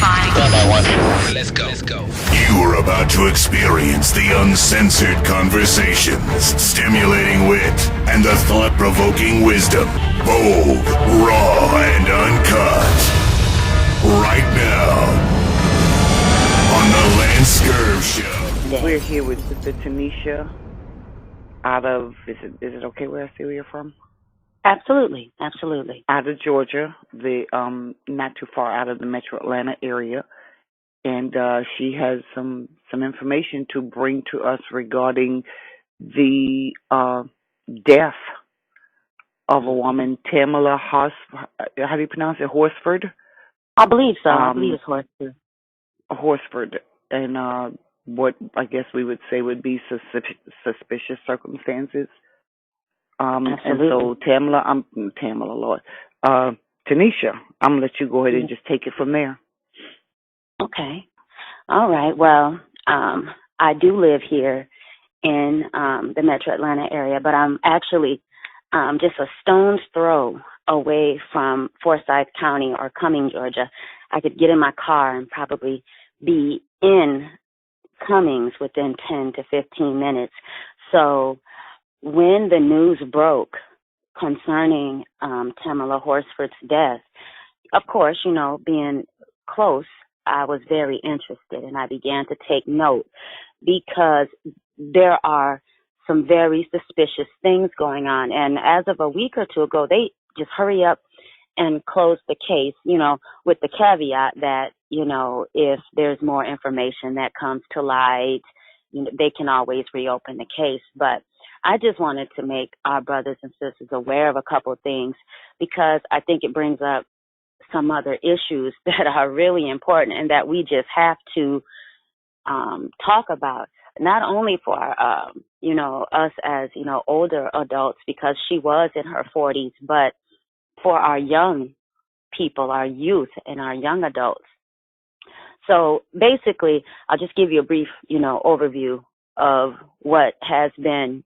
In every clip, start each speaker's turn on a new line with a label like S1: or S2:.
S1: Let's go. Let's go.
S2: You are about to experience the uncensored conversations, stimulating wit, and the thought-provoking wisdom. Bold, raw, and uncut. Right now, on the Lance Scurv Show.
S3: We're here with Sister Tanisha out of, is it okay where I say where you're from?
S4: Absolutely, absolutely.
S3: Out of Georgia, not too far out of the Metro Atlanta area. And she has some information to bring to us regarding the death of a woman, Tamala how do you pronounce it, Horsford?
S4: I believe so. I believe it's Horsford.
S3: Horsford, and what I guess we would say would be suspicious circumstances.
S4: Absolutely.
S3: And so Tamala, Lord. Tanisha, I'm going to let you go ahead and just take it from there.
S4: Okay. All right. Well, I do live here in the Metro Atlanta area, but I'm actually just a stone's throw away from Forsyth County or Cumming, Georgia. I could get in my car and probably be in Cummings within 10 to 15 minutes. So when the news broke concerning Tamala Horsford's death, of course, being close, I was very interested, and I began to take note because there are some very suspicious things going on. And as of a week or two ago, they just hurry up and close the case, with the caveat that, if there's more information that comes to light, they can always reopen the case. But I just wanted to make our brothers and sisters aware of a couple of things because I think it brings up some other issues that are really important and that we just have to talk about, not only for us as older adults, because she was in her 40s, but for our young people, our youth, and our young adults. So basically, I'll just give you a brief overview of what has been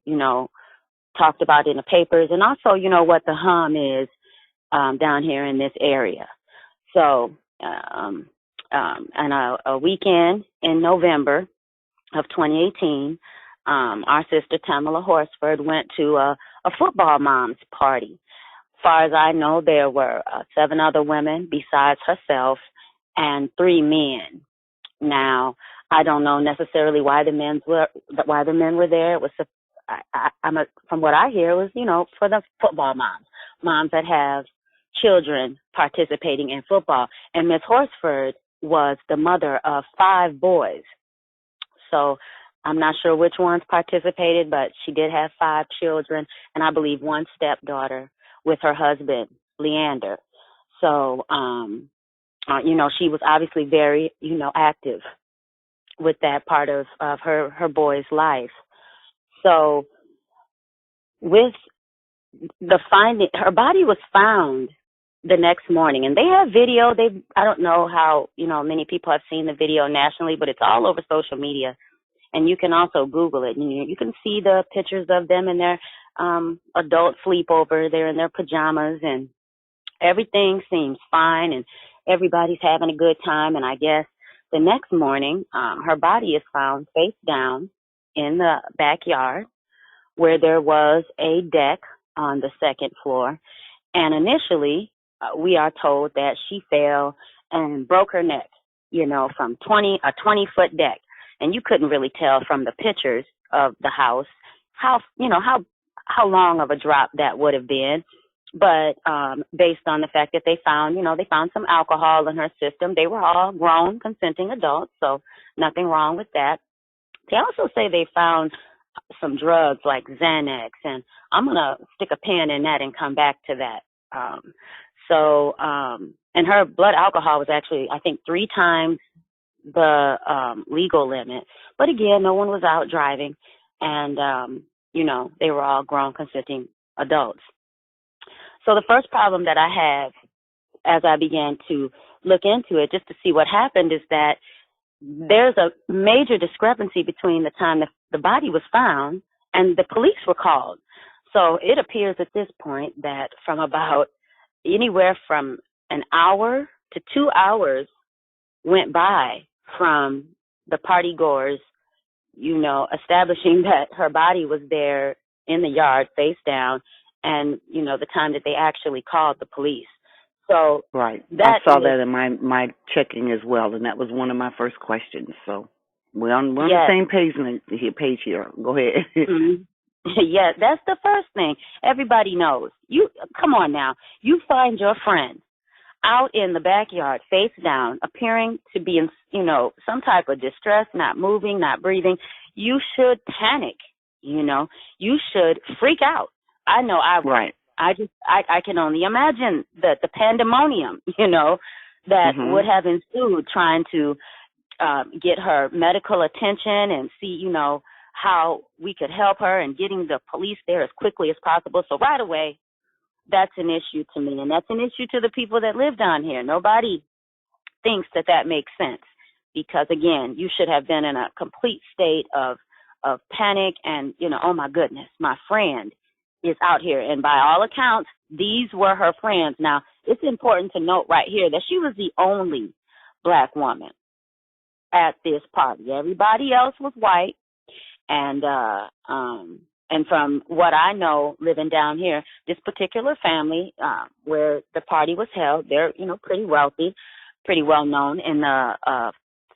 S4: talked about in the papers, and also what the hum is down here in this area. So, and a weekend in November of 2018, our sister Tamala Horsford went to a football mom's party. As far as I know, there were 7 other women besides herself and 3 men. Now, I don't know necessarily why the men were there. It was from what I hear, it was for the football moms that have children participating in football. And Miss Horsford was the mother of 5 boys. So I'm not sure which ones participated, but she did have 5 children, and I believe 1 stepdaughter with her husband, Leander. So, she was obviously very, active with that part of her boy's life. So with the finding, her body was found the next morning, and they have video. I don't know how, many people have seen the video nationally, but it's all over social media, and you can also Google it, and you can see the pictures of them in their adult sleepover. They're in their pajamas, and everything seems fine, and everybody's having a good time. And I guess the next morning, her body is found face down in the backyard where there was a deck on the 2nd floor. And initially, we are told that she fell and broke her neck, from a 20-foot deck. And you couldn't really tell from the pictures of the house how long of a drop that would have been. But based on the fact that they found some alcohol in her system, they were all grown, consenting adults, so nothing wrong with that. They also say they found some drugs like Xanax, and I'm going to stick a pin in that and come back to that. And her blood alcohol was actually, I think, 3 times the legal limit. But again, no one was out driving, and, they were all grown, consenting adults. So the first problem that I have as I began to look into it, just to see what happened, is that there's a major discrepancy between the time the body was found and the police were called. So it appears at this point that from about anywhere from an hour to 2 hours went by from the party goers, establishing that her body was there in the yard face down, and, the time that they actually called the police. So
S3: Right. I
S4: that
S3: saw
S4: is,
S3: that in my checking as well, and that was one of my first questions. So we're on the
S4: yes.
S3: same page here. Go ahead.
S4: Mm-hmm. Yeah, that's the first thing. Everybody knows. Come on now. You find your friend out in the backyard, face down, appearing to be in, some type of distress, not moving, not breathing. You should panic. You should freak out. I know I would.
S3: Right.
S4: I can only imagine the pandemonium, that would have ensued trying to get her medical attention and see, how we could help her and getting the police there as quickly as possible. So right away, that's an issue to me, and that's an issue to the people that live down here. Nobody thinks that makes sense because, again, you should have been in a complete state of panic and, oh, my goodness, my friend is out here. And by all accounts, these were her friends. Now, it's important to note right here that she was the only black woman at this party. Everybody else was white. And from what I know, living down here, this particular family, where the party was held, they're, pretty wealthy, pretty well known in the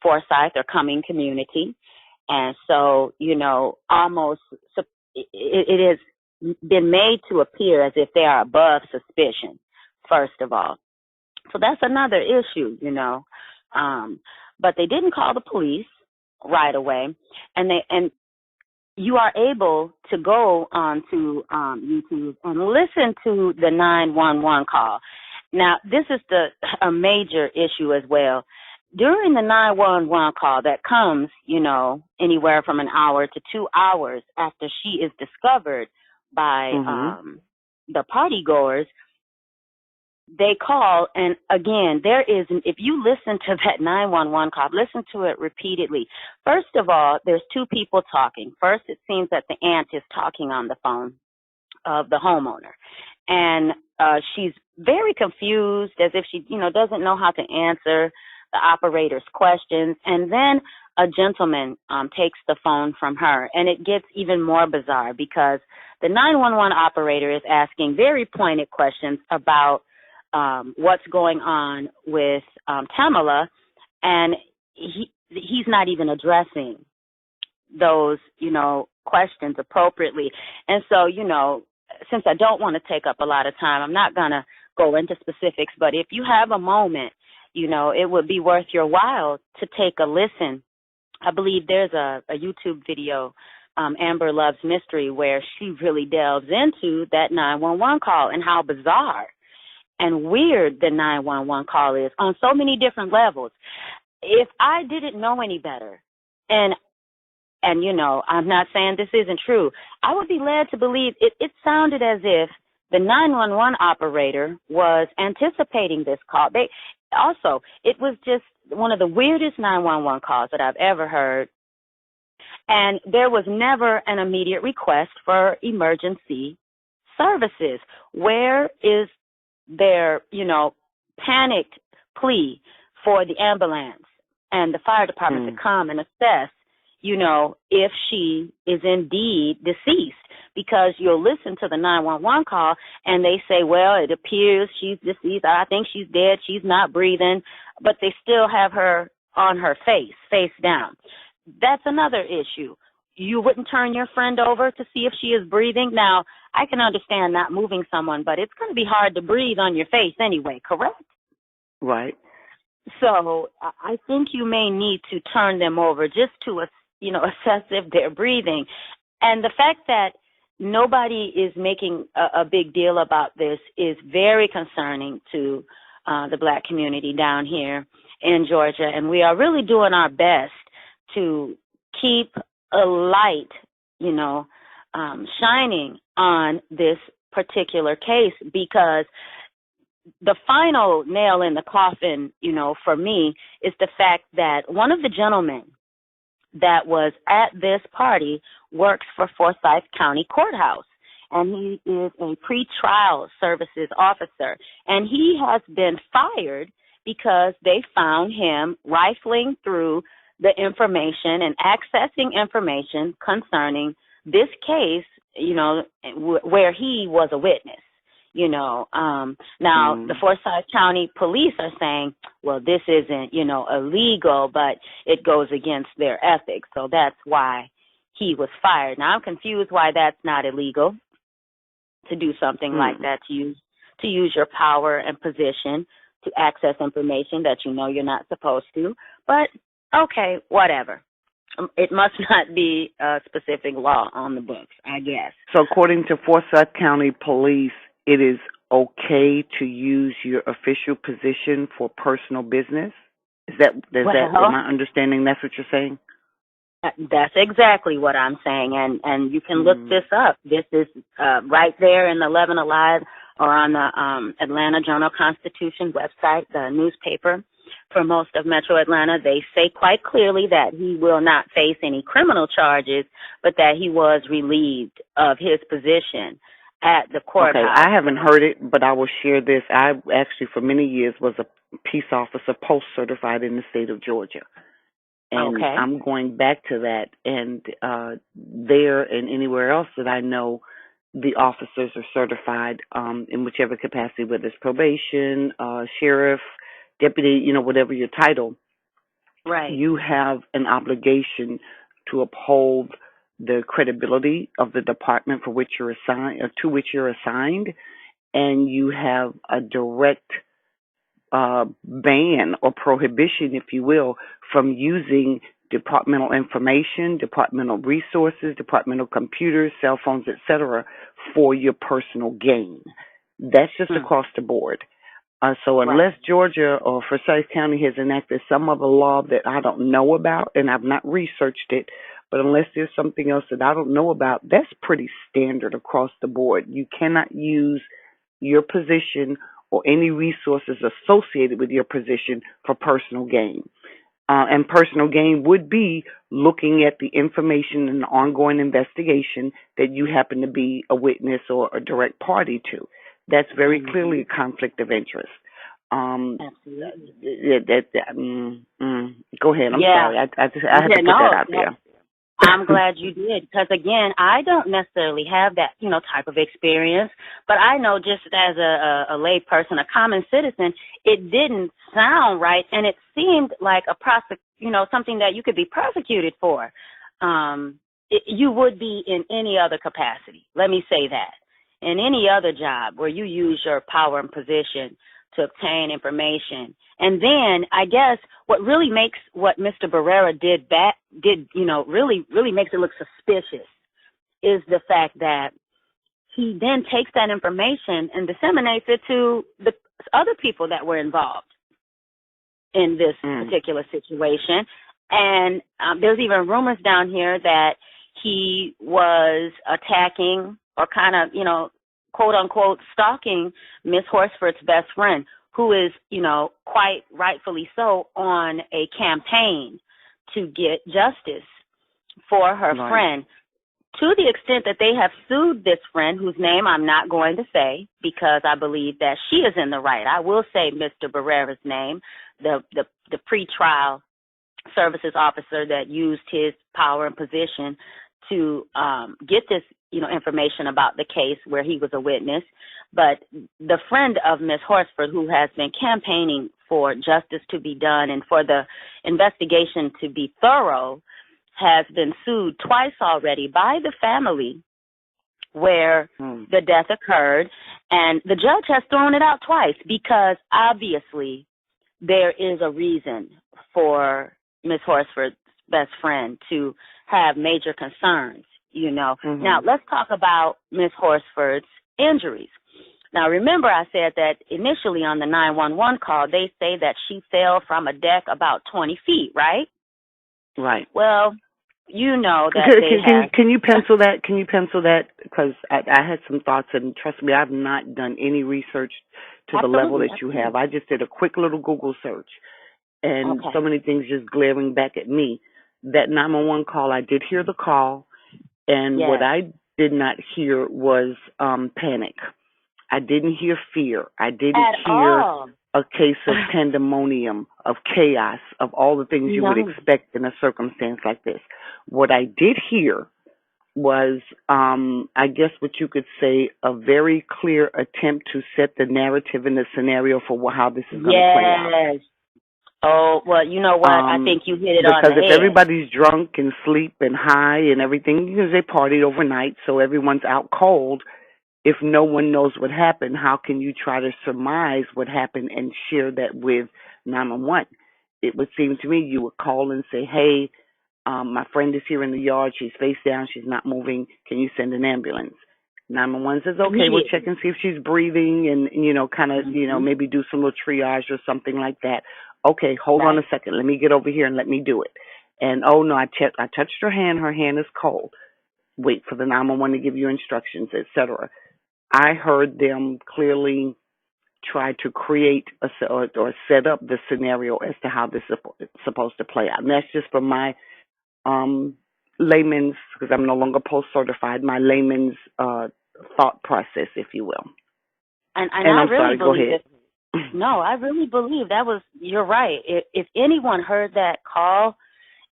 S4: Forsyth or Cumming community. And so, almost it has been made to appear as if they are above suspicion, first of all. So that's another issue, but they didn't call the police right away. And you are able to go on to YouTube and listen to the 911 call. Now, this is a major issue as well. During the 911 call that comes, anywhere from an hour to 2 hours after she is discovered by the party goers, they call, and again, if you listen to that 911 call, listen to it repeatedly. First of all, there's two people talking. First, it seems that the aunt is talking on the phone of the homeowner, and she's very confused, as if she, doesn't know how to answer the operator's questions. And then a gentleman takes the phone from her, and it gets even more bizarre because the 911 operator is asking very pointed questions about what's going on with Tamala, and he's not even addressing those, questions appropriately. And so, since I don't want to take up a lot of time, I'm not going to go into specifics, but if you have a moment, it would be worth your while to take a listen. I believe there's a YouTube video, Amber Loves Mystery, where she really delves into that 911 call and how bizarre and weird the 911 call is on so many different levels. If I didn't know any better, and I'm not saying this isn't true, I would be led to believe it sounded as if the 911 operator was anticipating this call. It was just one of the weirdest 911 calls that I've ever heard. And there was never an immediate request for emergency services. Where is their, panicked plea for the ambulance and the fire department to come and assess, if she is indeed deceased? Because you'll listen to the 911 call and they say, well, it appears she's deceased. I think she's dead. She's not breathing, but they still have her on her face down. That's another issue. You wouldn't turn your friend over to see if she is breathing. Now, I can understand not moving someone, but it's going to be hard to breathe on your face anyway, correct?
S3: Right.
S4: So I think you may need to turn them over just to, assess if they're breathing. And the fact that nobody is making a big deal about this is very concerning to the Black community down here in Georgia. And we are really doing our best to keep a light, shining on this particular case, because the final nail in the coffin, for me, is the fact that one of the gentlemen that was at this party works for Forsyth County Courthouse, and he is a pretrial services officer, and he has been fired because they found him rifling through the information and accessing information concerning this case, where he was a witness. Now the Forsyth County Police are saying, well, this isn't, illegal, but it goes against their ethics. So that's why he was fired. Now I'm confused why that's not illegal to do something like that, to use your power and position to access information that you're not supposed to. But okay, whatever. It must not be a specific law on the books, I guess.
S3: So according to Forsyth County Police, it is okay to use your official position for personal business? Am I understanding that's what you're saying?
S4: That's exactly what I'm saying, and you can look this up. This is right there in the 11 Alive or on the Atlanta Journal-Constitution website, the newspaper for most of Metro Atlanta. They say quite clearly that he will not face any criminal charges, but that he was relieved of his position at the courthouse.
S3: Okay, I haven't heard it, but I will share this. I actually, for many years, was a peace officer post-certified in the state of Georgia. And I'm going back to that. And there and anywhere else that I know, the officers are certified in whichever capacity, whether it's probation, sheriff, deputy, whatever your title.
S4: Right.
S3: You have an obligation to uphold the credibility of the department for which you're assigned, or to which you're assigned, and you have a direct ban or prohibition, if you will, from using departmental information, departmental resources, departmental computers, cell phones, etc., for your personal gain. That's just across the board. So unless Georgia or Forsyth County has enacted some other law that I don't know about, and I've not researched it, but unless there's something else that I don't know about, that's pretty standard across the board. You cannot use your position or any resources associated with your position for personal gain. And personal gain would be looking at the information in the ongoing investigation that you happen to be a witness or a direct party to. That's very clearly a conflict of interest.
S4: Absolutely.
S3: Go ahead. I'm sorry. I had to put that out there.
S4: I'm glad you did, because again, I don't necessarily have that, type of experience, but I know just as a lay person, a common citizen, it didn't sound right, and it seemed like something that you could be prosecuted for. You would be in any other capacity. Let me say that. In any other job where you use your power and position to obtain information. And then I guess what really makes what Mr. Barrera did really makes it look suspicious is the fact that he then takes that information and disseminates it to the other people that were involved in this particular situation. And there's even rumors down here that he was attacking or kind of, quote unquote, stalking Miss Horsford's best friend, who is, quite rightfully so, on a campaign to get justice for her friend, to the extent that they have sued this friend, whose name I'm not going to say because I believe that she is in the right. I will say Mr. Barrera's name, the pretrial services officer that used his power and position to get this, information about the case where he was a witness. But the friend of Miss Horsford, who has been campaigning for justice to be done and for the investigation to be thorough, has been sued twice already by the family where the death occurred. And the judge has thrown it out twice because obviously there is a reason for Miss Horsford's best friend to have major concerns, Now, let's talk about Miss Horsford's injuries. Now, remember I said that initially on the 911 call, they say that she fell from a deck about 20 feet, right?
S3: Right.
S4: Well, that
S3: Can you pencil that? Can you pencil that? Because I had some thoughts, and trust me, I've not done any research to the level that you have. I just did a quick little Google search, and so many things just glaring back at me. That 911 call, I did hear the call, and what I did not hear was panic. I didn't hear fear. I didn't hear a case of pandemonium, of chaos, of all the things you would
S4: No.
S3: expect in a circumstance like this. What I did hear was, I guess what you could say, a very clear attempt to set the narrative and the scenario for how this is going to play out.
S4: Yes. Oh, well, you know what? I think you hit it on
S3: Because
S4: the
S3: if
S4: head.
S3: everybody's drunk and sleep and high and everything, because they partied overnight, so everyone's out cold, if no one knows what happened, how can you try to surmise what happened and share that with 911? It would seem to me you would call and say, hey, my friend is here in the yard. She's face down. She's not moving. Can you send an ambulance? 911 says, okay, we'll check
S4: Immediately.
S3: and see if she's breathing and, kind of,
S4: Hmm.
S3: maybe do some little triage or something like that. Okay, hold on a
S4: Right.
S3: second. Let me get over here and let me do it. And, oh, no, I touched her hand. Her hand is cold. Wait for the 911 to give you instructions, etc. I heard them clearly try to create or set up the scenario as to how this is supposed to play out. And that's just from my um, layman's, because I'm no longer post certified, my layman's thought process, if you will.
S4: And
S3: And
S4: I
S3: I'm
S4: really
S3: sorry, go
S4: believe
S3: ahead.
S4: it. No, I really believe that was, you're right. If anyone heard that call,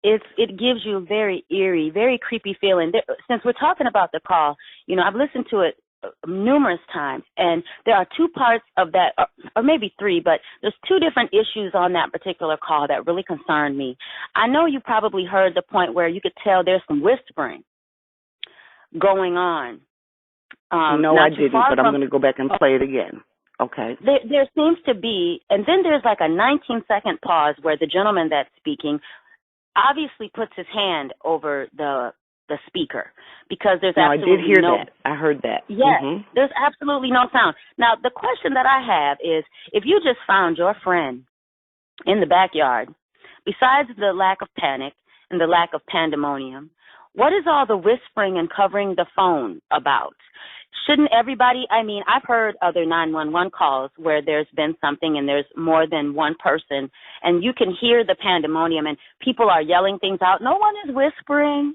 S4: it gives you a very eerie, very creepy feeling. Since we're talking about the call, I've listened to it numerous times, and there are two parts of that, or maybe three, but there's two different issues on that particular call that really concerned me. I know you probably heard the point where you could tell there's some whispering going on.
S3: No, I
S4: Not too
S3: didn't,
S4: far
S3: but I'm
S4: from,
S3: going to go back and play it again. Okay.
S4: there seems to be, and then there's like a 19-second pause where the gentleman that's speaking obviously puts his hand over the speaker because there's
S3: No, I did
S4: absolutely
S3: hear
S4: no.
S3: that. I heard that.
S4: Yes, there's absolutely no sound. Now, the question that I have is, if you just found your friend in the backyard, besides the lack of panic and the lack of pandemonium, what is all the whispering and covering the phone about? Shouldn't everybody, I've heard other 911 calls where there's been something and there's more than one person, and you can hear the pandemonium and people are yelling things out. No one is whispering.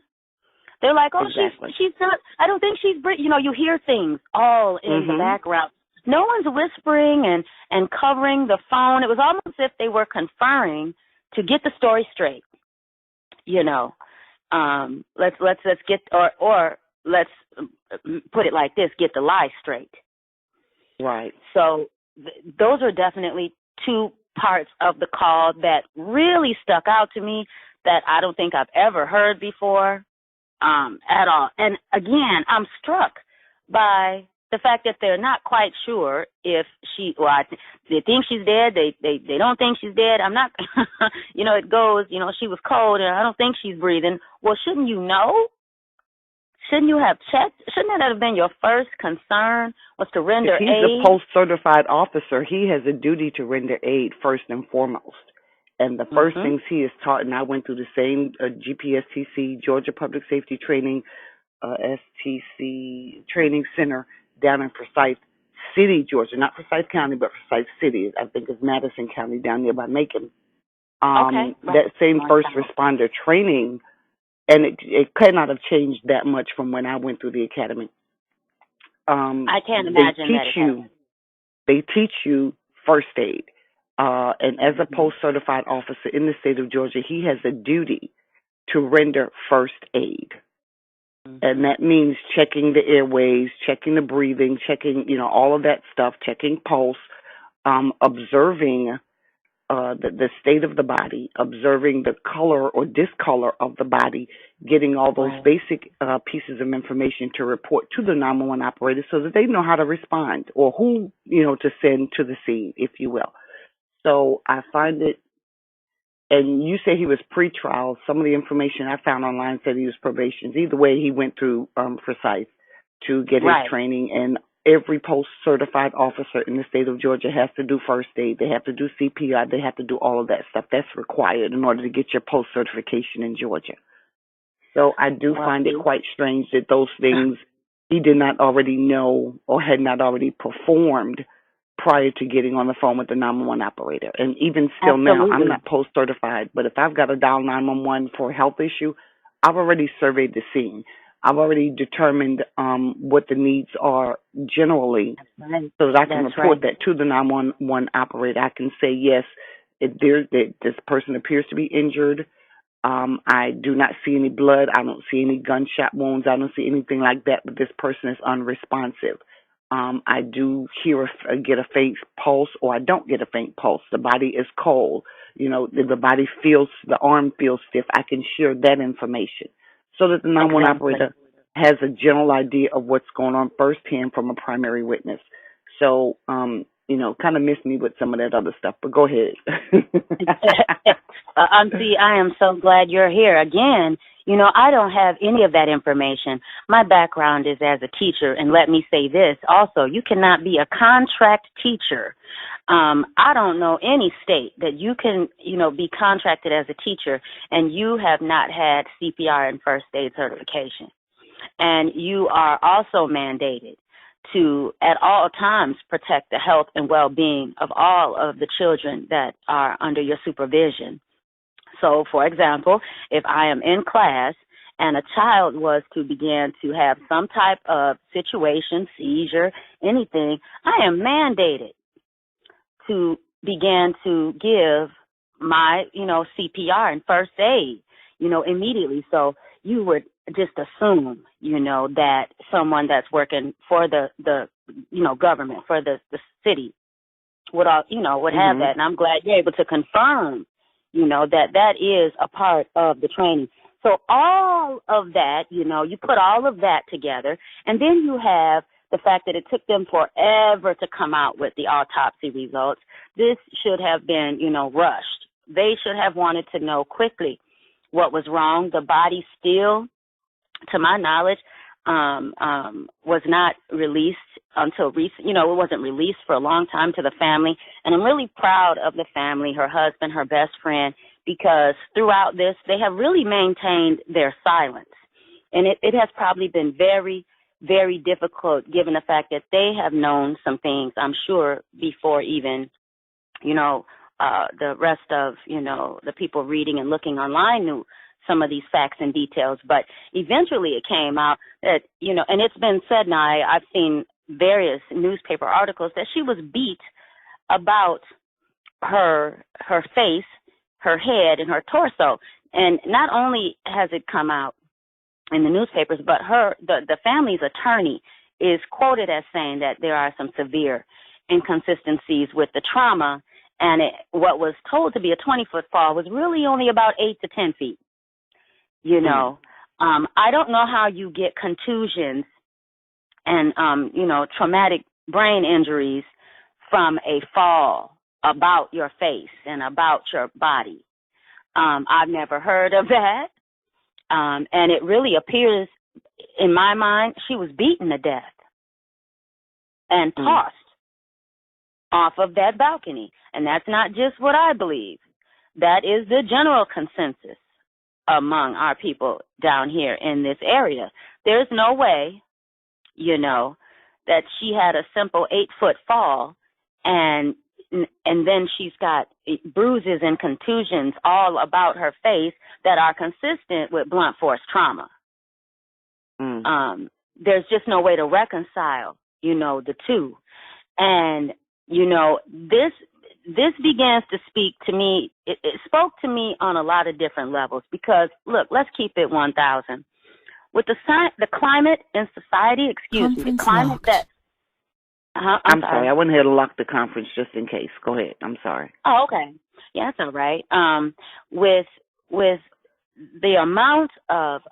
S4: They're like, oh,
S3: Exactly.
S4: she's not, I don't think she's, you hear things all in the background. No one's whispering and covering the phone. It was almost as if they were conferring to get the story straight. Let's get, or let's put it like this, get the lie straight.
S3: Right.
S4: So those are definitely two parts of the call that really stuck out to me that I don't think I've ever heard before. At all. And again, I'm struck by the fact that they're not quite sure if they think she's dead. They don't think she's dead. I'm not, it goes, she was cold and I don't think she's breathing. Well, shouldn't you know? Shouldn't you have checked? Shouldn't that have been your first concern, was to render
S3: If he's
S4: aid?
S3: a post-certified officer, he has a duty to render aid first and foremost. And the first things he is taught, and I went through the same GPSTC, Georgia Public Safety Training, STC Training Center down in Forsyth City, Georgia. Not Forsyth County, but Forsyth City. I think it's Madison County down there by Macon.
S4: Okay. Right.
S3: That same first responder training, and it cannot have changed that much from when I went through the academy.
S4: I can't imagine
S3: They teach you first aid. And as a post-certified officer in the state of Georgia, he has a duty to render first aid. And that means checking the airways, checking the breathing, checking, all of that stuff, checking pulse, observing the state of the body, observing the color or discolor of the body, getting all those basic pieces of information to report to the 911 operator so that they know how to respond or who, to send to the scene, if you will. So I find it, and you say he was pre-trial. Some of the information I found online said he was probation. Either way, he went through Forsyth to get his training, and every post-certified officer in the state of Georgia has to do first aid. They have to do CPR. They have to do all of that stuff. That's required in order to get your post-certification in Georgia. So I do find it quite strange that those things he did not already know or had not already performed prior to getting on the phone with the 911 operator. And even still now, I'm not post-certified, but if I've got to dial 911 for a health issue, I've already surveyed the scene. I've already determined what the needs are generally,
S4: That's right.
S3: so that I can
S4: That's
S3: report
S4: right.
S3: that to the 911 operator. I can say yes, this person appears to be injured. I do not see any blood. I don't see any gunshot wounds. I don't see anything like that, but this person is unresponsive. I do get a faint pulse, or I don't get a faint pulse. The body is cold. The the arm feels stiff. I can share that information so that the 911
S4: Exactly.
S3: operator has a general idea of what's going on firsthand from a primary witness. So, kind of miss me with some of that other stuff, but go ahead.
S4: See, I am so glad you're here again. I don't have any of that information. My background is as a teacher, and let me say this also, you cannot be a contract teacher. I don't know any state that you can, be contracted as a teacher and you have not had CPR and first aid certification. And you are also mandated to, at all times, protect the health and well-being of all of the children that are under your supervision. So, for example, if I am in class and a child was to begin to have some type of situation, seizure, anything, I am mandated to begin to give my, CPR and first aid, immediately. So you would just assume, that someone that's working for the government, for the city would have that. And I'm glad you're able to confirm, that is a part of the training. So all of that, you put all of that together, and then you have the fact that it took them forever to come out with the autopsy results. This should have been, rushed. They should have wanted to know quickly what was wrong. The body still, to my knowledge, was not released until recent. It wasn't released for a long time to the family. And I'm really proud of the family, her husband, her best friend, because throughout this, they have really maintained their silence. And it has probably been very, very difficult given the fact that they have known some things, I'm sure, before even, the rest of, the people reading and looking online knew some of these facts and details. But eventually it came out that, and it's been said now, I've seen various newspaper articles that she was beat about her face, her head, and her torso. And not only has it come out in the newspapers, but the family's attorney is quoted as saying that there are some severe inconsistencies with the trauma, and what was told to be a 20-foot fall was really only about 8 to 10 feet. I don't know how you get contusions and, traumatic brain injuries from a fall about your face and about your body. I've never heard of that. And it really appears, in my mind, she was beaten to death and tossed off of that balcony. And that's not just what I believe. That is the general consensus among our people down here in this area. There's no way, that she had a simple 8-foot fall and then she's got bruises and contusions all about her face that are consistent with blunt force trauma. There's just no way to reconcile, the two. And, this begins to speak to me. It spoke to me on a lot of different levels because, look, let's keep it 1,000. With the climate in society, the climate
S1: locked.
S4: that...
S3: I'm sorry. I went ahead and locked the conference just in case. Go ahead. I'm sorry.
S4: Oh, okay. Yeah, that's all right. With the amount of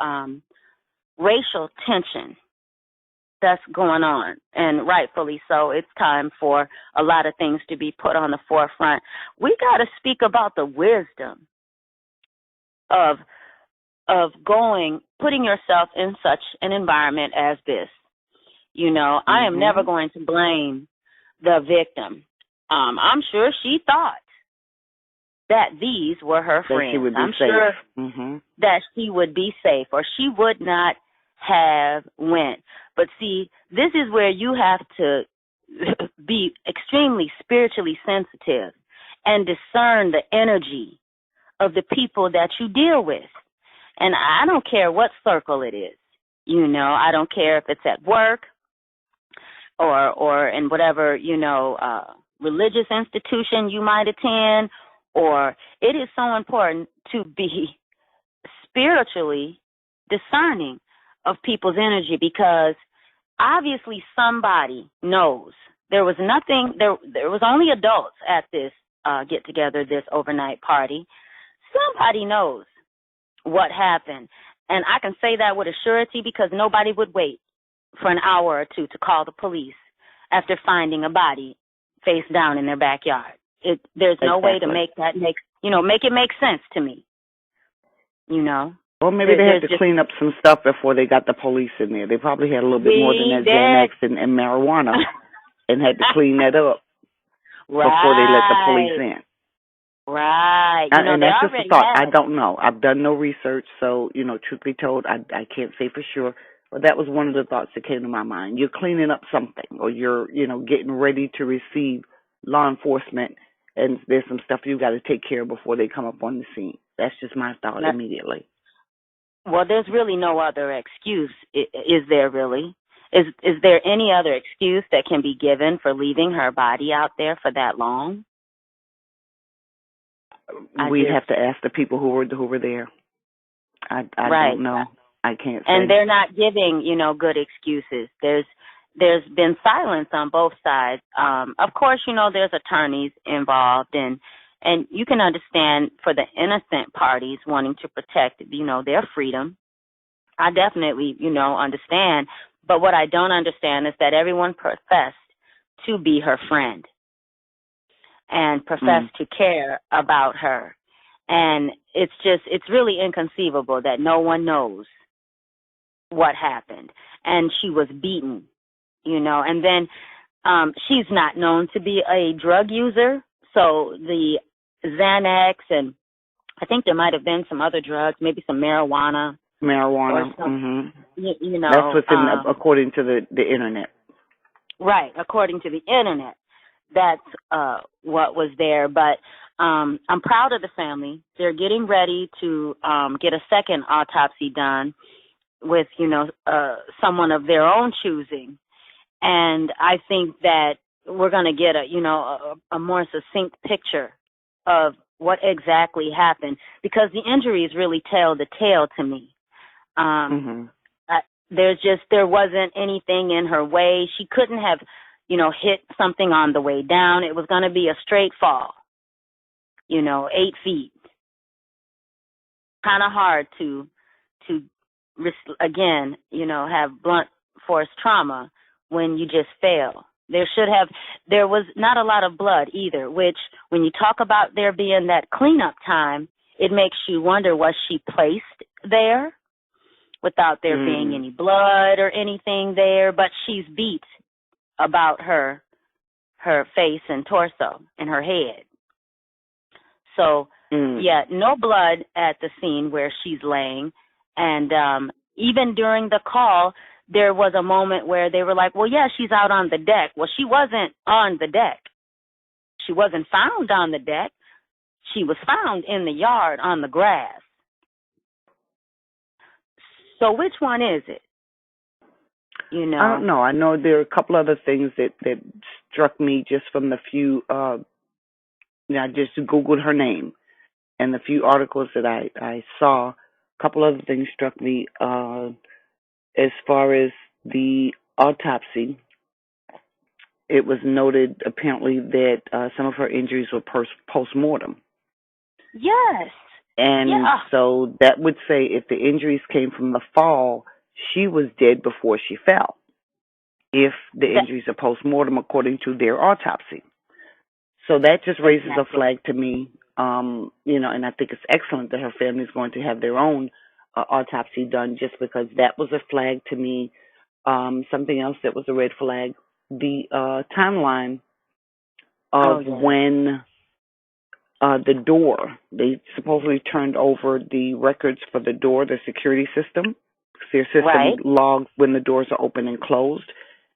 S4: racial tension that's going on, and rightfully so, it's time for a lot of things to be put on the forefront. We got to speak about the wisdom of putting yourself in such an environment as this. I am never going to blame the victim. I'm sure she thought that these were her friends.
S3: She would be
S4: I'm
S3: safe.
S4: sure that she would be safe, or she would not have went. But see, this is where you have to be extremely spiritually sensitive and discern the energy of the people that you deal with. And I don't care what circle it is. I don't care if it's at work or in whatever, religious institution you might attend, or it is so important to be spiritually discerning of people's energy, because obviously somebody knows. There was only adults at this get together, this overnight party. Somebody knows what happened. And I can say that with a surety because nobody would wait for an hour or two to call the police after finding a body face down in their backyard. There's no way to make it make sense to me.
S3: Well, maybe they had to clean up some stuff before they got the police in there. They probably had a little bit more than that Xanax and marijuana and had to clean that up before they let the police in.
S4: Right.
S3: And that's just a thought. I don't know. I've done no research, so, truth be told, I can't say for sure. But that was one of the thoughts that came to my mind. You're cleaning up something, or you're, getting ready to receive law enforcement, and there's some stuff you got to take care of before they come up on the scene. That's just my thought immediately.
S4: Well, there's really no other excuse, is there really? Is there any other excuse that can be given for leaving her body out there for that long?
S3: We'd have to ask the people who were there. I don't know. I can't say.
S4: And they're not giving, good excuses. There's been silence on both sides. Of course, there's attorneys involved, and you can understand for the innocent parties wanting to protect, their freedom. I definitely, understand. But what I don't understand is that everyone professed to be her friend and professed to care about her. And it's really inconceivable that no one knows what happened. And she was beaten, and then she's not known to be a drug user. So the Xanax, and I think there might have been some other drugs, maybe some marijuana.
S3: That's what's according to the internet.
S4: Right, according to the internet. That's what was there. But I'm proud of the family. They're getting ready to get a second autopsy done with, someone of their own choosing. And I think that we're going to get a more succinct picture of what exactly happened, because the injuries really tell the tale to me. There wasn't anything in her way. She couldn't have, hit something on the way down. It was going to be a straight fall, 8 feet. Kind of hard to again, have blunt force trauma when you just fail. There was not a lot of blood either, which when you talk about there being that cleanup time, it makes you wonder, was she placed there without there being any blood or anything there? But she's beat about her face and torso and her head. So, no blood at the scene where she's laying. And even during the call, there was a moment where they were like, well, yeah, she's out on the deck. Well, she wasn't on the deck. She wasn't found on the deck. She was found in the yard on the grass. So which one is it? I
S3: don't know. I know there are a couple other things that struck me just from the few, I just Googled her name and the few articles that I saw. A couple other things struck me as far as the autopsy. It was noted apparently that some of her injuries were post-mortem.
S4: Yes.
S3: And so that would say if the injuries came from the fall, she was dead before she fell. If the injuries are post-mortem according to their autopsy. So that just raises a flag to me, and I think it's excellent that her family is going to have their own autopsy done, just because that was a flag to me. Something else that was a red flag, the timeline of when the door, they supposedly turned over the records for the door, the security system. Their system logged when the doors are open and closed.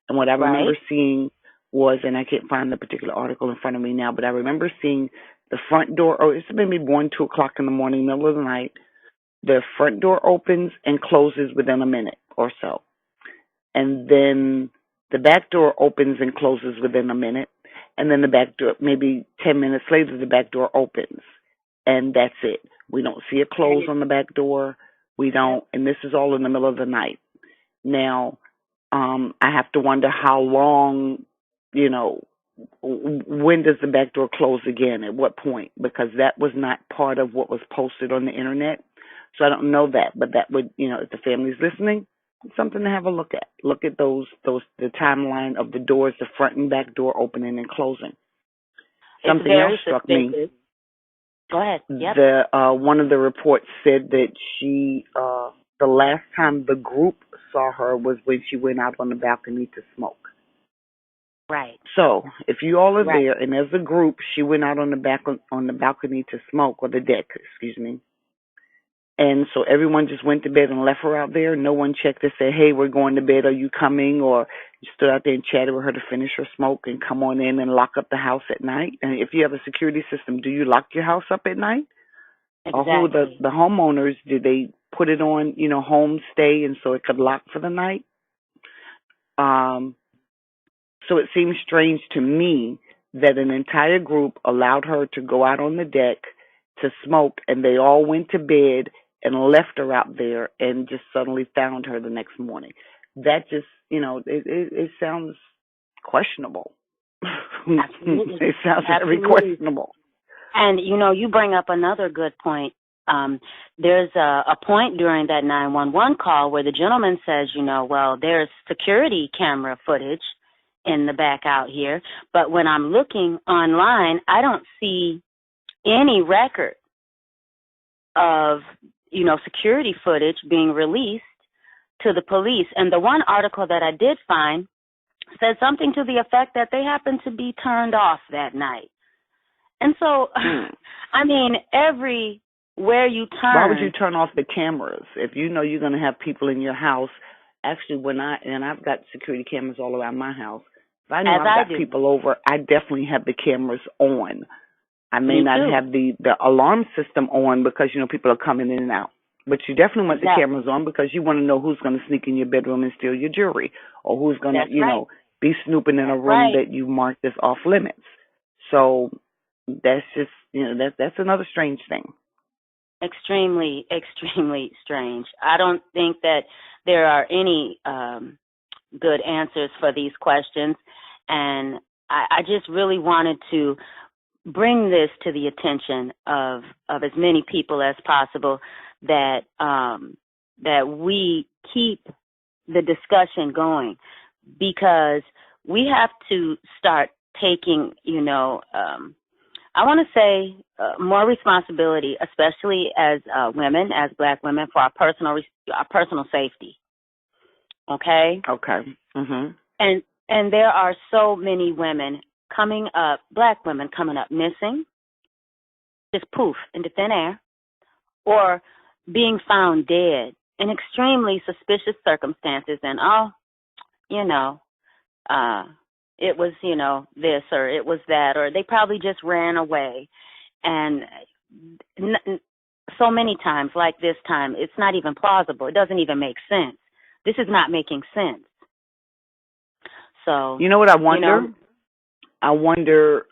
S3: And what I remember seeing was, and I can't find the particular article in front of me now, but I remember seeing the front door, or it's maybe 1, 2 o'clock in the morning, middle of the night, the front door opens and closes within a minute. or so. And then the back door opens and closes within a minute. And then the back door, maybe 10 minutes later, the back door opens. And that's it. We don't see it close on the back door. We don't, and this is all in the middle of the night. Now, I have to wonder how long, you know, when does the back door close again? At what point? Because that was not part of what was posted on the internet. So I don't know that, but that would, if the family's listening, it's something to have a look at. Look at the timeline of the doors, the front and back door opening and closing. Something else struck me.
S4: Go ahead. Yep.
S3: One of the reports said that the last time the group saw her was when she went out on the balcony to smoke.
S4: Right.
S3: So if you all are there, and as a group, she went out on the balcony to smoke, or the deck, excuse me. And so everyone just went to bed and left her out there. No one checked to say, "Hey, we're going to bed. Are you coming?" Or you stood out there and chatted with her to finish her smoke and come on in and lock up the house at night. And if you have a security system, do you lock your house up at night?
S4: Exactly.
S3: Or who the homeowners, did they put it on, home stay, and so it could lock for the night? So it seems strange to me that an entire group allowed her to go out on the deck to smoke, and they all went to bed and left her out there and just suddenly found her the next morning. That just, it sounds questionable.
S4: Absolutely.
S3: It sounds very questionable.
S4: And, you bring up another good point. There's a point during that 911 call where the gentleman says, well, there's security camera footage in the back out here, but when I'm looking online, I don't see any record of, security footage being released to the police. And the one article that I did find said something to the effect that they happened to be turned off that night. And so, I mean, everywhere you turn.
S3: Why would you turn off the cameras if you know you're going to have people in your house? Actually, I've got security cameras all around my house. If I know I've got people over, I definitely have the cameras on. I may not have the alarm system on because, people are coming in and out. But you definitely want the cameras on because you want to know who's going to sneak in your bedroom and steal your jewelry, or who's going to, be snooping in a room that you marked as off limits. So that's just, that's another strange thing.
S4: Extremely, extremely strange. I don't think that there are any good answers for these questions, and I just really wanted to bring this to the attention of as many people as possible, that that we keep the discussion going, because we have to start taking, I want to say more responsibility, especially as women, as Black women, for our personal safety. Okay.
S3: Okay. Mhm.
S4: And there are so many women Black women coming up missing, just poof into thin air, or being found dead in extremely suspicious circumstances. And it was, this, or it was that, or they probably just ran away. And so many times, like this time, it's not even plausible. It doesn't even make sense. This is not making sense. So,
S3: you know what I wonder? I wonder,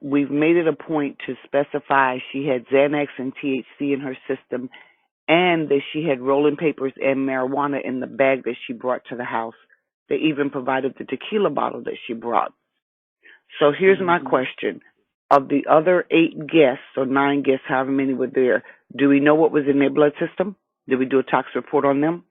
S3: we've made it a point to specify she had Xanax and THC in her system, and that she had rolling papers and marijuana in the bag that she brought to the house. They even provided the tequila bottle that she brought. So here's my question. Of the other 8 guests or 9 guests, however many were there, do we know what was in their blood system? Did we do a tox report on them?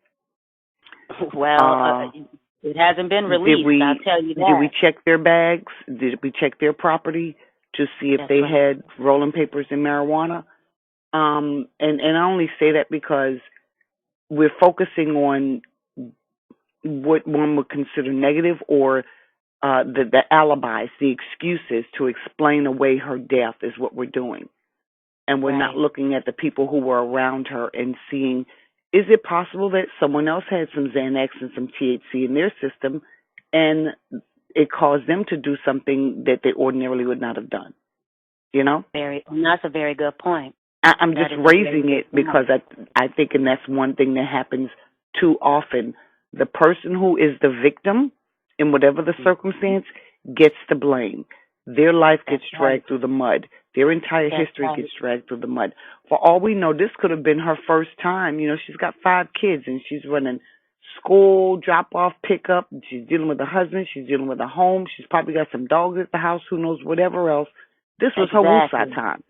S4: Well, it hasn't been released, I'll tell you that.
S3: Did we check their bags? Did we check their property to see if they had rolling papers and marijuana? And I only say that because we're focusing on what one would consider negative, or the alibis, the excuses to explain away her death is what we're doing. And we're not looking at the people who were around her and seeing, is it possible that someone else had some Xanax and some THC in their system and it caused them to do something that they ordinarily would not have done?
S4: That's a very good point.
S3: I'm just raising it because I think, and that's one thing that happens too often The person who is the victim, in whatever the circumstance, gets the blame. Their life gets
S4: That's right.
S3: dragged through the mud. Their entire
S4: That's
S3: history
S4: right.
S3: gets dragged through the mud. For all we know, this could have been her first time. You know, she's got 5 kids and she's running school, drop off, pick up. She's dealing with a husband. She's dealing with a home. She's probably got some dogs at the house, who knows, whatever else. This was her woosah
S4: Exactly.
S3: time.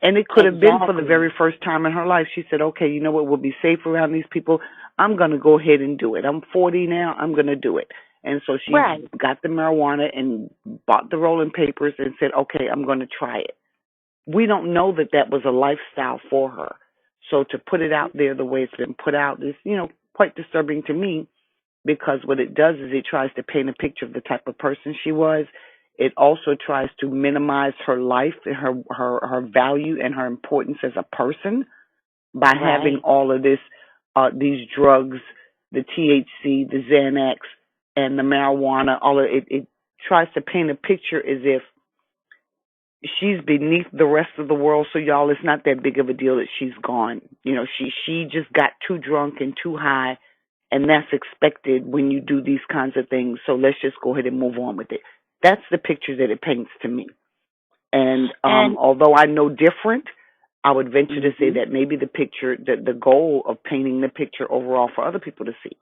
S3: And it could have been for the
S4: Exactly.
S3: very first time in her life. She said, okay, you know what? We'll be safe around these people. I'm going to go ahead and do it. I'm 40 now. I'm going to do it. And so she
S4: Right.
S3: got the marijuana and bought the rolling papers and said, okay, I'm going to try it. We don't know that that was a lifestyle for her. So to put it out there the way it's been put out is, you know, quite disturbing to me, because what it does is it tries to paint a picture of the type of person she was. It also tries to minimize her life and her value and her importance as a person by having
S4: Right.
S3: all of this, these drugs, the THC, the Xanax, and the marijuana. All of it, it tries to paint a picture as if she's beneath the rest of the world. So y'all, it's not that big of a deal that she's gone. You know, she just got too drunk and too high, and that's expected when you do these kinds of things. So let's just go ahead and move on with it. That's the picture that it paints to me. And
S4: And
S3: although I know different, I would venture to say
S4: mhm.
S3: that maybe the picture, the goal of painting the picture overall for other people to see.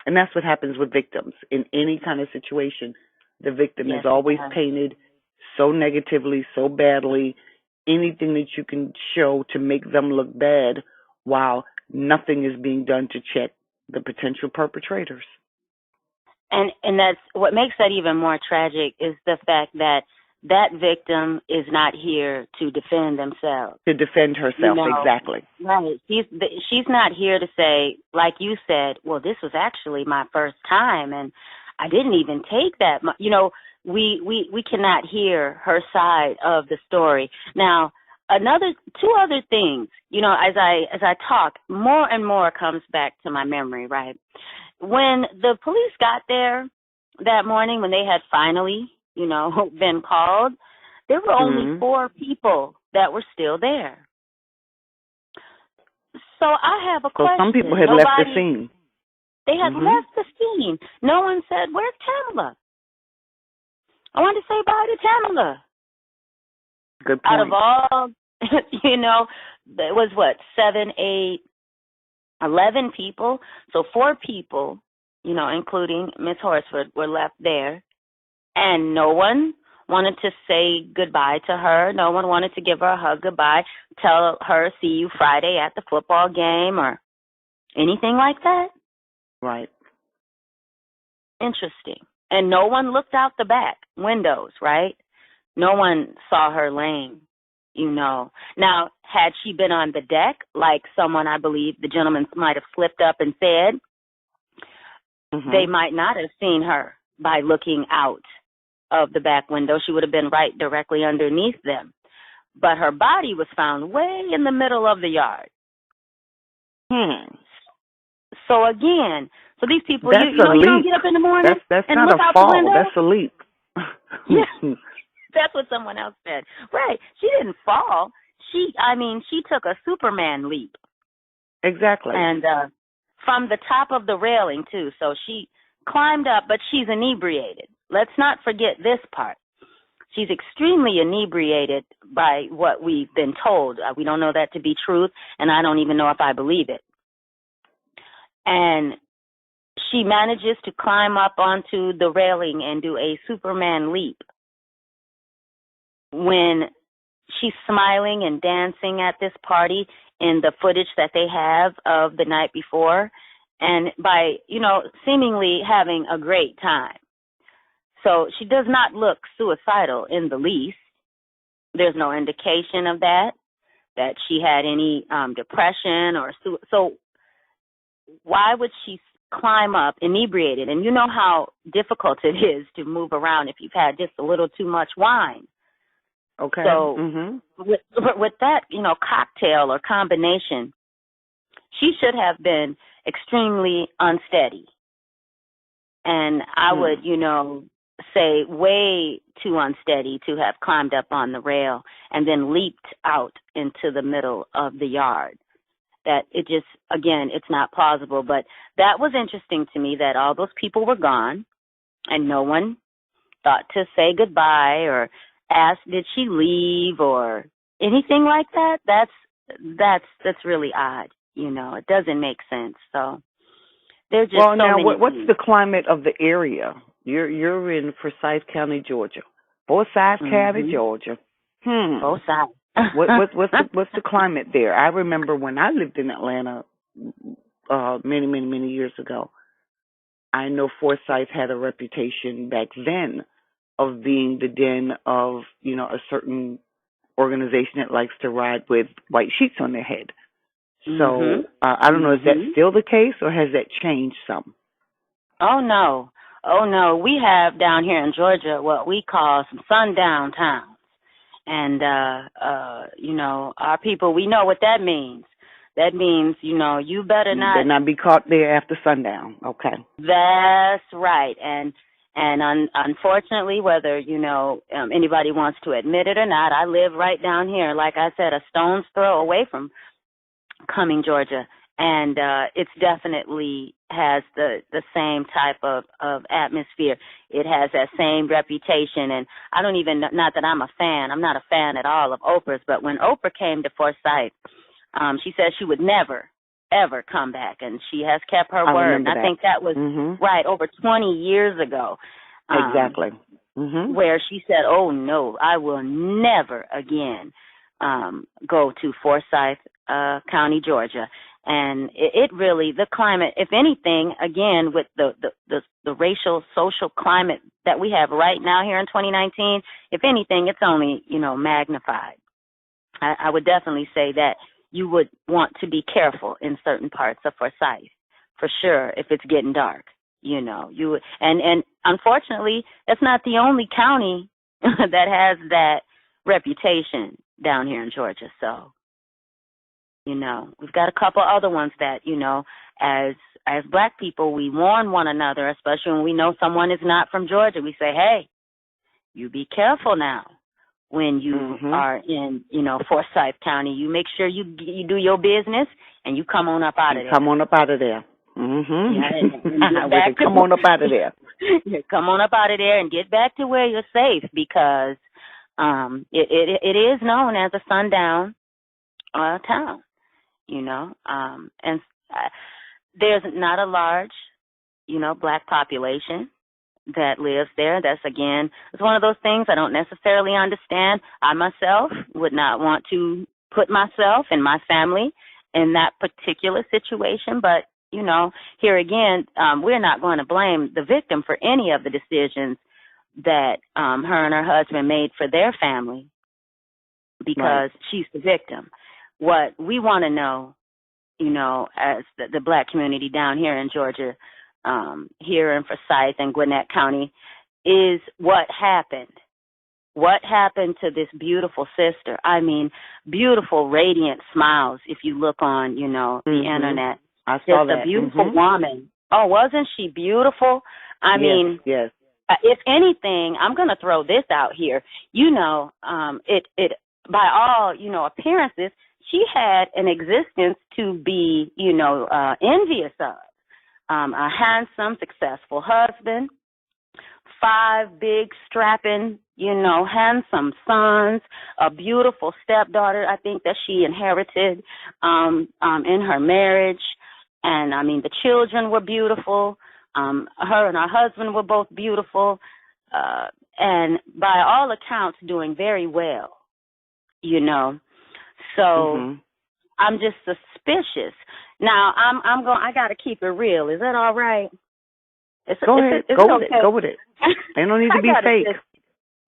S3: And that's what happens with victims. In any kind of situation, the victim is
S4: Yes, it
S3: always
S4: does.
S3: painted so negatively, so badly, anything that you can show to make them look bad, while nothing is being done to check the potential perpetrators.
S4: And that's what makes that even more tragic is the fact that that victim is not here to defend themselves.
S3: To defend
S4: You
S3: herself,
S4: know,
S3: exactly.
S4: right? She's not here to say, like you said, well, this was actually my first time, and I didn't even take that much. You know, we cannot hear her side of the story. Now, two other things. You know, as I talk, more and more comes back to my memory. Right when the police got there that morning, when they had finally, you know, been called, there were only
S3: Hmm.
S4: 4 people that were still there. So I have a
S3: So some people
S4: question.
S3: had left the scene.
S4: They had
S3: Hmm.
S4: left the scene. No one said, where's Tamala? I wanted to say bye to Tamala.
S3: Good
S4: Out of
S3: point.
S4: all, you know, there was what, 7, 8, 11 people. So 4 people, you know, including Miss Horsford, were left there. And no one wanted to say goodbye to her. No one wanted to give her a hug goodbye, tell her, see you Friday at the football game or anything like that.
S3: Right.
S4: Interesting. And no one looked out the back windows, right? No one saw her laying, you know. Now, had she been on the deck, like someone, I believe, the gentleman might have slipped up and said,
S3: Hmm.
S4: they might not have seen her by looking out of the back window. She would have been right directly underneath them. But her body was found way in the middle of the yard.
S3: Hmm.
S4: So again, so these people,
S3: That's
S4: you
S3: a
S4: know, you don't
S3: leap.
S4: get up in the morning
S3: That's
S4: and
S3: not
S4: look
S3: a
S4: out the
S3: fall.
S4: window.
S3: That's a leap.
S4: Yeah, that's what someone else said. Right. She didn't fall. She took a Superman leap.
S3: Exactly.
S4: And from the top of the railing, too. So she climbed up, but she's inebriated. Let's not forget this part. She's extremely inebriated by what we've been told. We don't know that to be truth, and I don't even know if I believe it. And she manages to climb up onto the railing and do a Superman leap when she's smiling and dancing at this party in the footage that they have of the night before, and by, you know, seemingly having a great time. So she does not look suicidal in the least. There's no indication of that she had any depression or so why would she climb up inebriated? And you know how difficult it is to move around if you've had just a little too much wine.
S3: Okay.
S4: So
S3: Hmm.
S4: with that, you know, cocktail or combination, she should have been extremely unsteady. And I
S3: Hmm.
S4: would, you know, say way too unsteady to have climbed up on the rail and then leaped out into the middle of the yard. that it just, again, it's not plausible. But that was interesting to me that all those people were gone and no one thought to say goodbye or ask, did she leave or anything like that. That's really odd. It doesn't make sense. So there's just
S3: Well,
S4: so
S3: now,
S4: many
S3: what's
S4: things.
S3: the climate of the area? You're in Forsyth County, Georgia. Forsyth County, Georgia.
S4: Both sides.
S3: What's the climate there? I remember when I lived in Atlanta many years ago. I know Forsyth had a reputation back then of being the den of, a certain organization that likes to ride with white sheets on their head. So I don't know, is that still the case or has that changed some?
S4: Oh no. We have down here in Georgia what we call some sundown towns. And our people, we know what that means. That means, you better
S3: not be caught there after sundown. Okay.
S4: That's right. And unfortunately, whether, anybody wants to admit it or not, I live right down here, like I said, a stone's throw away from Cumming, Georgia. And it's definitely has the same type of atmosphere. It has that same reputation. And I don't even, not that I'm not a fan at all of Oprah's, but when Oprah came to Forsyth, she said she would never, ever come back. And she has kept her word. And I think that was right over 20 years ago.
S3: Exactly.
S4: Where she said, oh, no, I will never again go to Forsyth County, Georgia. And it really, the climate, if anything, again, with the racial, social climate that we have right now here in 2019, if anything, it's only, magnified. I would definitely say that you would want to be careful in certain parts of Forsyth, for sure, if it's getting dark, and unfortunately, that's not the only county that has that reputation down here in Georgia. So, we've got a couple other ones that, as Black people, we warn one another, especially when we know someone is not from Georgia. We say, hey, you be careful now when you are in, Forsyth County. You make sure you do your business and you come on up out of there.
S3: Come on up out of there. Come on up out of there.
S4: Come on up out of there and get back to where you're safe, because it is known as a sundown town. And there's not a large, Black population that lives there. That's, again, it's one of those things I don't necessarily understand. I myself would not want to put myself and my family in that particular situation. But, here again, we're not going to blame the victim for any of the decisions that her and her husband made for their family, because she's the victim. What we want to know, as the Black community down here in Georgia, here in Forsyth and Gwinnett County, is what happened. What happened to this beautiful sister? I mean, beautiful, radiant smiles. If you look on, the internet,
S3: I saw
S4: just a beautiful woman. Oh, wasn't she beautiful? I mean,
S3: yes.
S4: If anything, I'm going to throw this out here. It by all, appearances, she had an existence to be, envious of. A handsome, successful husband, 5 big, strapping, handsome sons, a beautiful stepdaughter, I think, that she inherited in her marriage. And, I mean, the children were beautiful. Her and her husband were both beautiful. And by all accounts, doing very well, So I'm just suspicious. Now, I got to keep it real. Is that all right?
S3: Go ahead. Go with it. They don't need to be fake.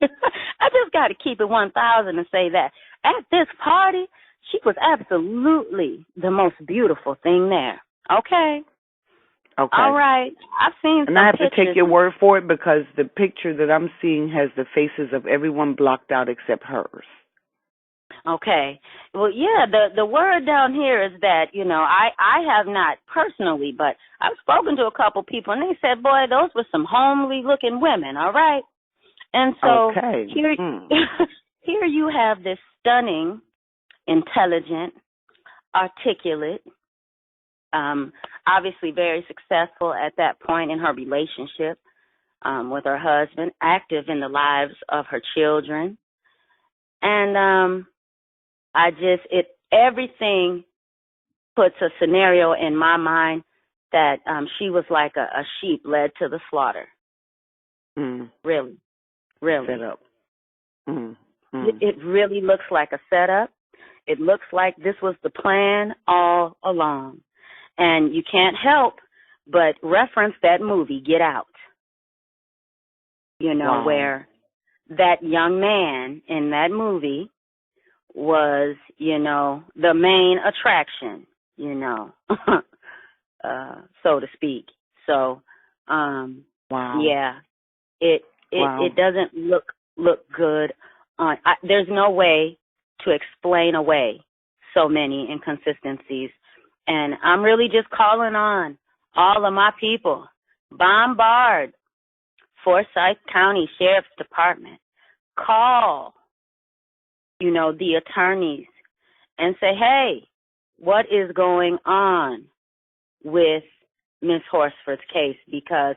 S4: I just got to keep it 1,000 and say that at this party, she was absolutely the most beautiful thing there. Okay. All right. I've seen some
S3: And I have
S4: pictures.
S3: to take your word for it, because the picture that I'm seeing has the faces of everyone blocked out except hers.
S4: Okay. Well, yeah, the word down here is that, I have not personally, but I've spoken to a couple people, and they said, boy, those were some homely looking women, all right? And so here you have this stunning, intelligent, articulate, obviously very successful at that point in her relationship with her husband, active in the lives of her children. And everything puts a scenario in my mind that she was like a sheep led to the slaughter. Really, really.
S3: Set up.
S4: It really looks like a setup. It looks like this was the plan all along. And you can't help but reference that movie, Get Out.
S3: Wow.
S4: Where that young man in that movie was, the main attraction, so to speak. So,
S3: wow.
S4: Yeah, it doesn't look good. There's no way to explain away so many inconsistencies, and I'm really just calling on all of my people. Bombard Forsyth County Sheriff's Department. Call, the attorneys and say, hey, what is going on with Miss Horsford's case? Because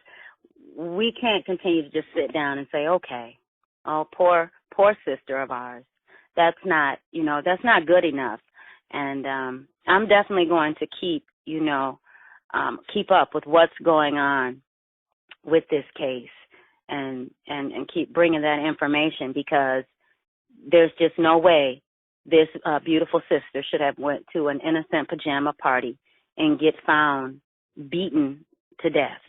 S4: we can't continue to just sit down and say, okay, oh, poor sister of ours. That's not good enough. And I'm definitely going to keep up with what's going on with this case and keep bringing that information, because there's just no way this beautiful sister should have went to an innocent pajama party and get found beaten to death.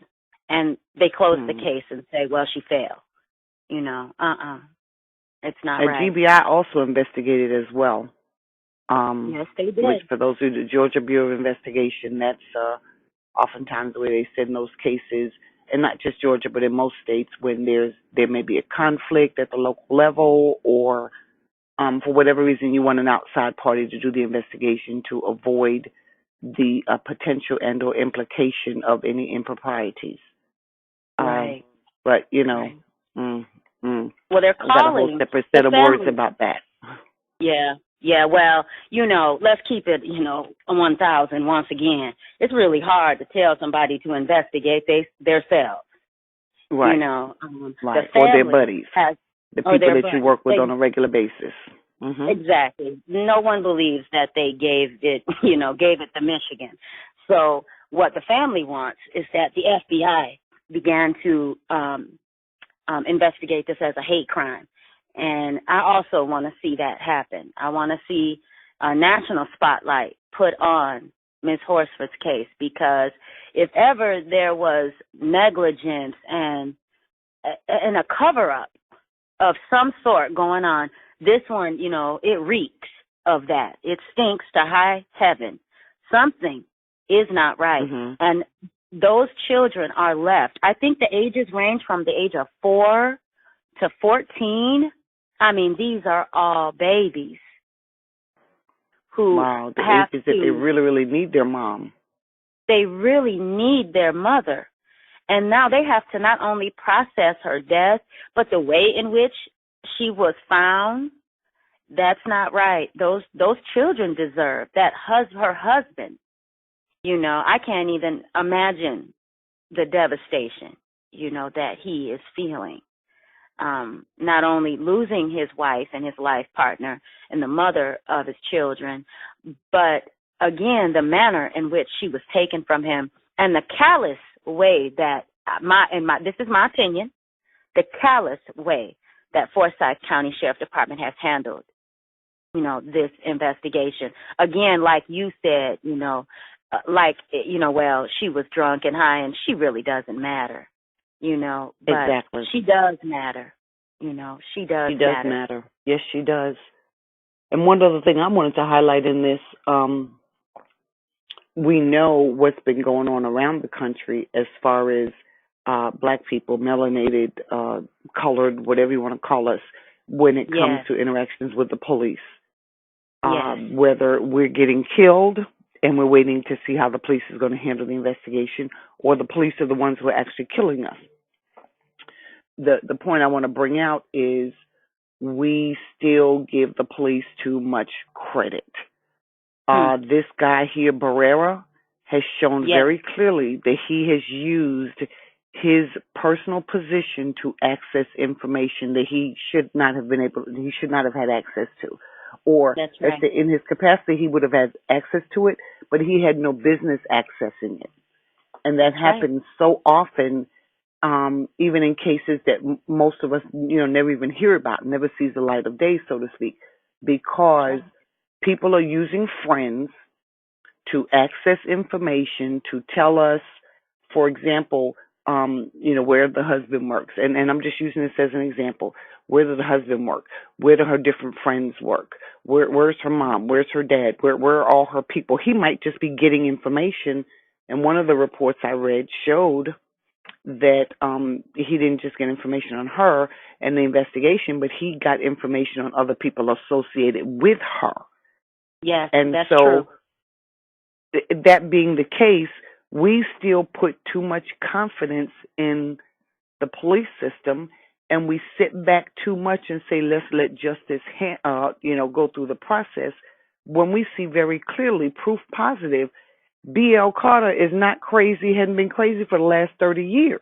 S4: And they close the case and say, well, she failed. It's not right.
S3: GBI also investigated as well.
S4: Yes, they did.
S3: Which, for those who do Georgia Bureau of Investigation, that's oftentimes the way they send those cases, and not just Georgia, but in most states, when there may be a conflict at the local level, or for whatever reason you want an outside party to do the investigation to avoid the potential and or implication of any improprieties.
S4: Right.
S3: But,
S4: right.
S3: Well,
S4: they're calling.
S3: I've got a whole separate set of words about that.
S4: Yeah, well, let's keep it, 1,000 once again. It's really hard to tell somebody to investigate themselves.
S3: Right.
S4: Right.
S3: Or their buddies. The people that you work with on a regular basis.
S4: Exactly. No one believes that they gave it to Michigan. So what the family wants is that the FBI began to investigate this as a hate crime. And I also want to see that happen. I want to see a national spotlight put on Ms. Horsford's case, because if ever there was negligence and a cover-up of some sort going on, this one, it reeks of that. It stinks to high heaven. Something is not right. And those children are left. I think the ages range from the age of 4 to 14. I mean, these are all babies who
S3: the ages that they really, really need their mom.
S4: They really need their mother. And now they have to not only process her death, but the way in which she was found. That's not right. Those children deserve that. Her husband, I can't even imagine the devastation, that he is feeling. Not only losing his wife and his life partner and the mother of his children, but again, the manner in which she was taken from him, and the callous way that this is my opinion, the callous way that Forsyth County Sheriff Department has handled, this investigation. Again, like you said, well, she was drunk and high, and she really doesn't matter. But
S3: exactly.
S4: She does matter. She does
S3: matter. Yes, she does. And one other thing I wanted to highlight in this, we know what's been going on around the country as far as black people, melanated, colored, whatever you want to call us, when it comes to interactions with the police. Whether we're getting killed and we're waiting to see how the police is going to handle the investigation, or the police are the ones who are actually killing us. The point I want to bring out is we still give the police too much credit. This guy here, Barrera, has shown
S4: Yes,
S3: very clearly that he has used his personal position to access information that he should not have had access to. Or
S4: that's
S3: if
S4: right.
S3: in his capacity he would have had access to it, but he had no business accessing it. And that
S4: That's right.
S3: happens so often, even in cases that most of us, never even hear about, never sees the light of day, so to speak,
S4: That's
S3: because
S4: right.
S3: people are using friends to access information to tell us, for example, where the husband works. And I'm just using this as an example. Where does the husband work? Where do her different friends work? Where's her mom? Where's her dad? Where are all her people? He might just be getting information. And one of the reports I read showed that he didn't just get information on her and the investigation, but he got information on other people associated with her.
S4: Yes,
S3: And
S4: that's true.
S3: so that being the case, we still put too much confidence in the police system, and we sit back too much and say, let's let justice, go through the process. When we see very clearly, proof positive, B.L. Carter is not crazy, hadn't been crazy for the last 30 years.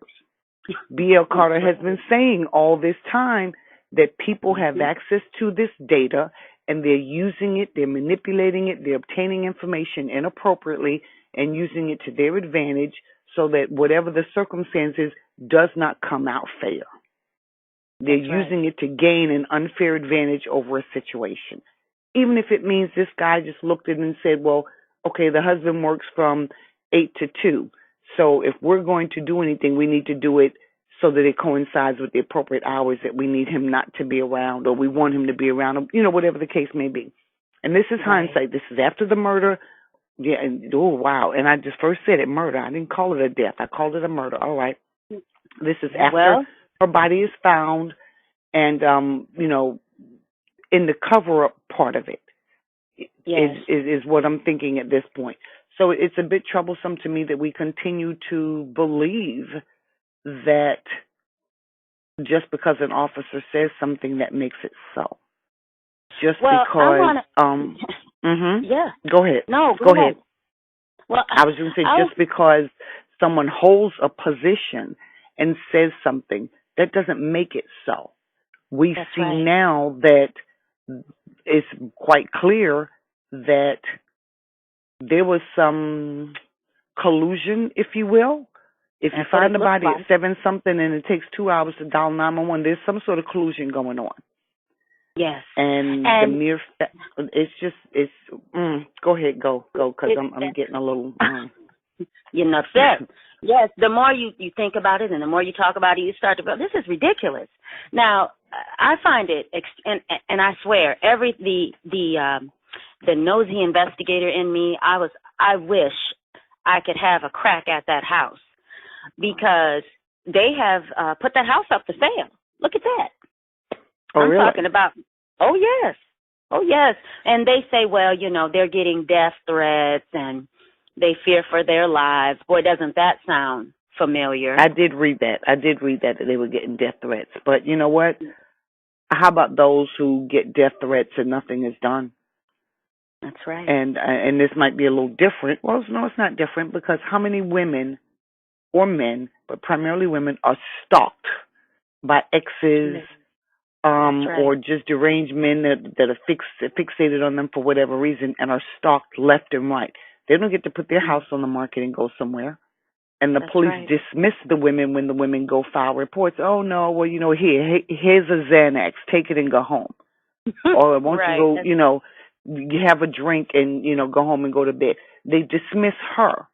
S3: B.L. Carter has been saying all this time that people have access to this data and they're using it, they're manipulating it, they're obtaining information inappropriately and using it to their advantage so that whatever the circumstances does not come out fair. They're
S4: That's right.
S3: using it to gain an unfair advantage over a situation. Even if it means this guy just looked at it and said, well, okay, the husband works from 8 to 2. So if we're going to do anything, we need to do it so that it coincides with the appropriate hours that we need him not to be around or we want him to be around, or, whatever the case may be. And this is
S4: Right.
S3: hindsight. This is after the murder. Yeah, and oh, wow. And I just first said it, murder. I didn't call it a death. I called it a murder. All right. This is after
S4: Well,
S3: her body is found and, in the cover-up part of it
S4: yes.
S3: is what I'm thinking at this point. So it's a bit troublesome to me that we continue to believe that just because an officer says something that makes it so. Just
S4: Well, I
S3: because,
S4: want to. Yeah.
S3: Go ahead.
S4: No,
S3: Go ahead.
S4: Well,
S3: I was going to say, just because someone holds a position and says something, that doesn't make it so. We
S4: That's
S3: see
S4: right.
S3: now that it's quite clear that there was some collusion, if you will. If you
S4: That's what
S3: find
S4: it
S3: the
S4: looks
S3: body
S4: like.
S3: at 7 something and it takes 2 hours to dial 911, there's some sort of collusion going on.
S4: Yes.
S3: And the mere fact, go ahead, go, because I'm getting a little.
S4: You're upset. Yes, the more you think about it and the more you talk about it, you start to go, this is ridiculous. Now, I find it, and I swear, the nosy investigator in me, I wish I could have a crack at that house because they have put that house up for sale. Look at that.
S3: Oh,
S4: I'm
S3: really?
S4: talking about, oh, yes. Oh, yes. And they say, well, they're getting death threats and they fear for their lives. Boy, doesn't that sound familiar?
S3: I did read that they were getting death threats. But you know what? How about those who get death threats and nothing is done?
S4: That's right.
S3: And this might be a little different. Well, no, it's not different because how many women or men, but primarily women, are stalked by exes
S4: right.
S3: or just deranged men that are fixated on them for whatever reason and are stalked left and right. They don't get to put their house on the market and go somewhere. And the
S4: That's
S3: police
S4: right.
S3: dismiss the women when the women go file reports. Oh, no, well, here's a Xanax. Take it and go home. Or once
S4: right.
S3: you go, you have a drink and, go home and go to bed. They dismiss her.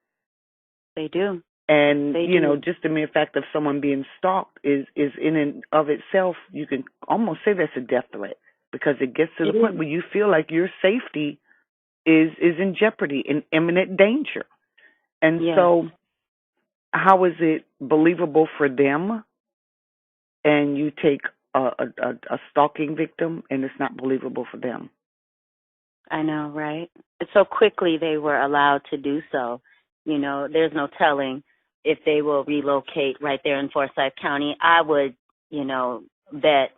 S4: They do.
S3: And,
S4: They do.
S3: just the mere fact of someone being stalked is in and of itself, you can almost say that's a death threat because it gets to the point where you feel like your safety is in jeopardy, in imminent danger. And so how is it believable for them and you take a stalking victim and it's not believable for them?
S4: I know, right? So quickly they were allowed to do so. There's no telling if they will relocate right there in Forsyth County. I would, bet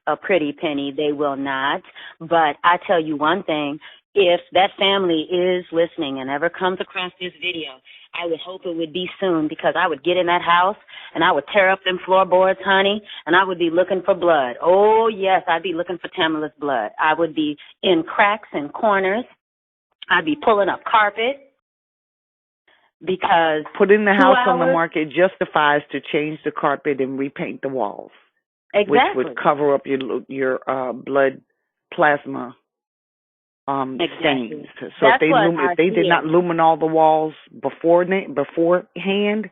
S4: a pretty penny they will not. But I tell you one thing, if that family is listening and ever comes across this video, I would hope it would be soon, because I would get in that house and I would tear up them floorboards, honey, and I would be looking for blood. Oh, yes, I'd be looking for Tamala's blood. I would be in cracks and corners. I'd be pulling up carpet, because
S3: putting the
S4: 2
S3: house on the
S4: hours,
S3: market justifies to change the carpet and repaint the walls,
S4: exactly,
S3: which would cover up your blood plasma stains. So
S4: That's
S3: if they did not lumen all the walls beforehand,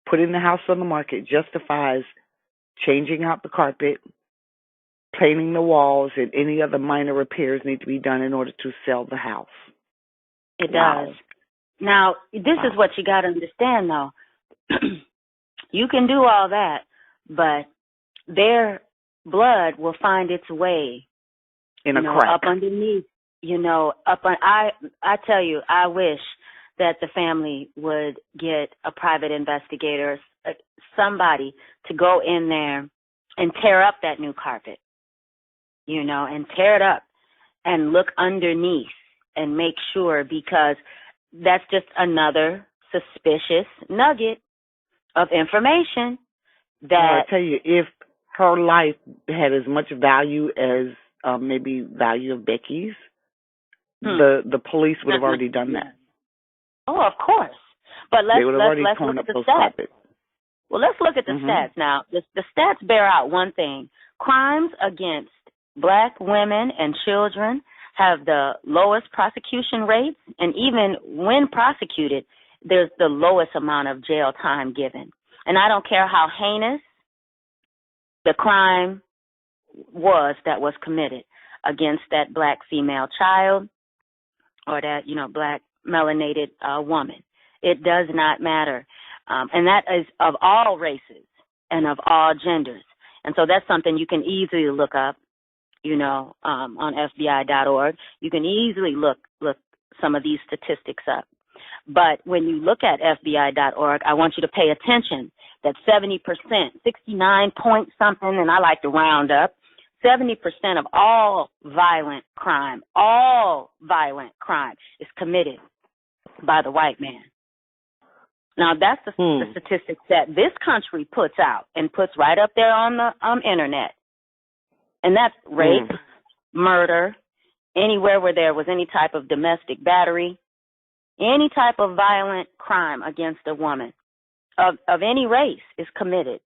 S3: putting the house on the market justifies changing out the carpet, painting the walls, and any other minor repairs need to be done in order to sell the house.
S4: It
S3: Wow.
S4: does. Now, this is what you got to understand, though. You can do all that, but their blood will find its way
S3: in a crack
S4: up underneath. I tell you, I wish that the family would get a private investigator, somebody to go in there and tear up that new carpet, and tear it up and look underneath and make sure, because that's just another suspicious nugget of information that...
S3: Well, I tell you, if her life had as much value as maybe value of Becky's, the police would have already done that.
S4: Oh, of course. But let's look at the stats.
S3: Carpets.
S4: Well, let's look at the stats now. The stats bear out one thing. Crimes against Black women and children have the lowest prosecution rates, and even when prosecuted, there's the lowest amount of jail time given. And I don't care how heinous the crime was that was committed against that Black female child or that, Black melanated woman. It does not matter. And that is of all races and of all genders. And so that's something you can easily look up, on FBI.org. You can easily look some of these statistics up. But when you look at FBI.org, I want you to pay attention that 70%, 69 point something, and I like to round up, 70% of all violent crime is committed by the white man. Now, that's the statistics that this country puts out and puts right up there on the internet. And that's rape, murder, anywhere where there was any type of domestic battery, any type of violent crime against a woman of any race is committed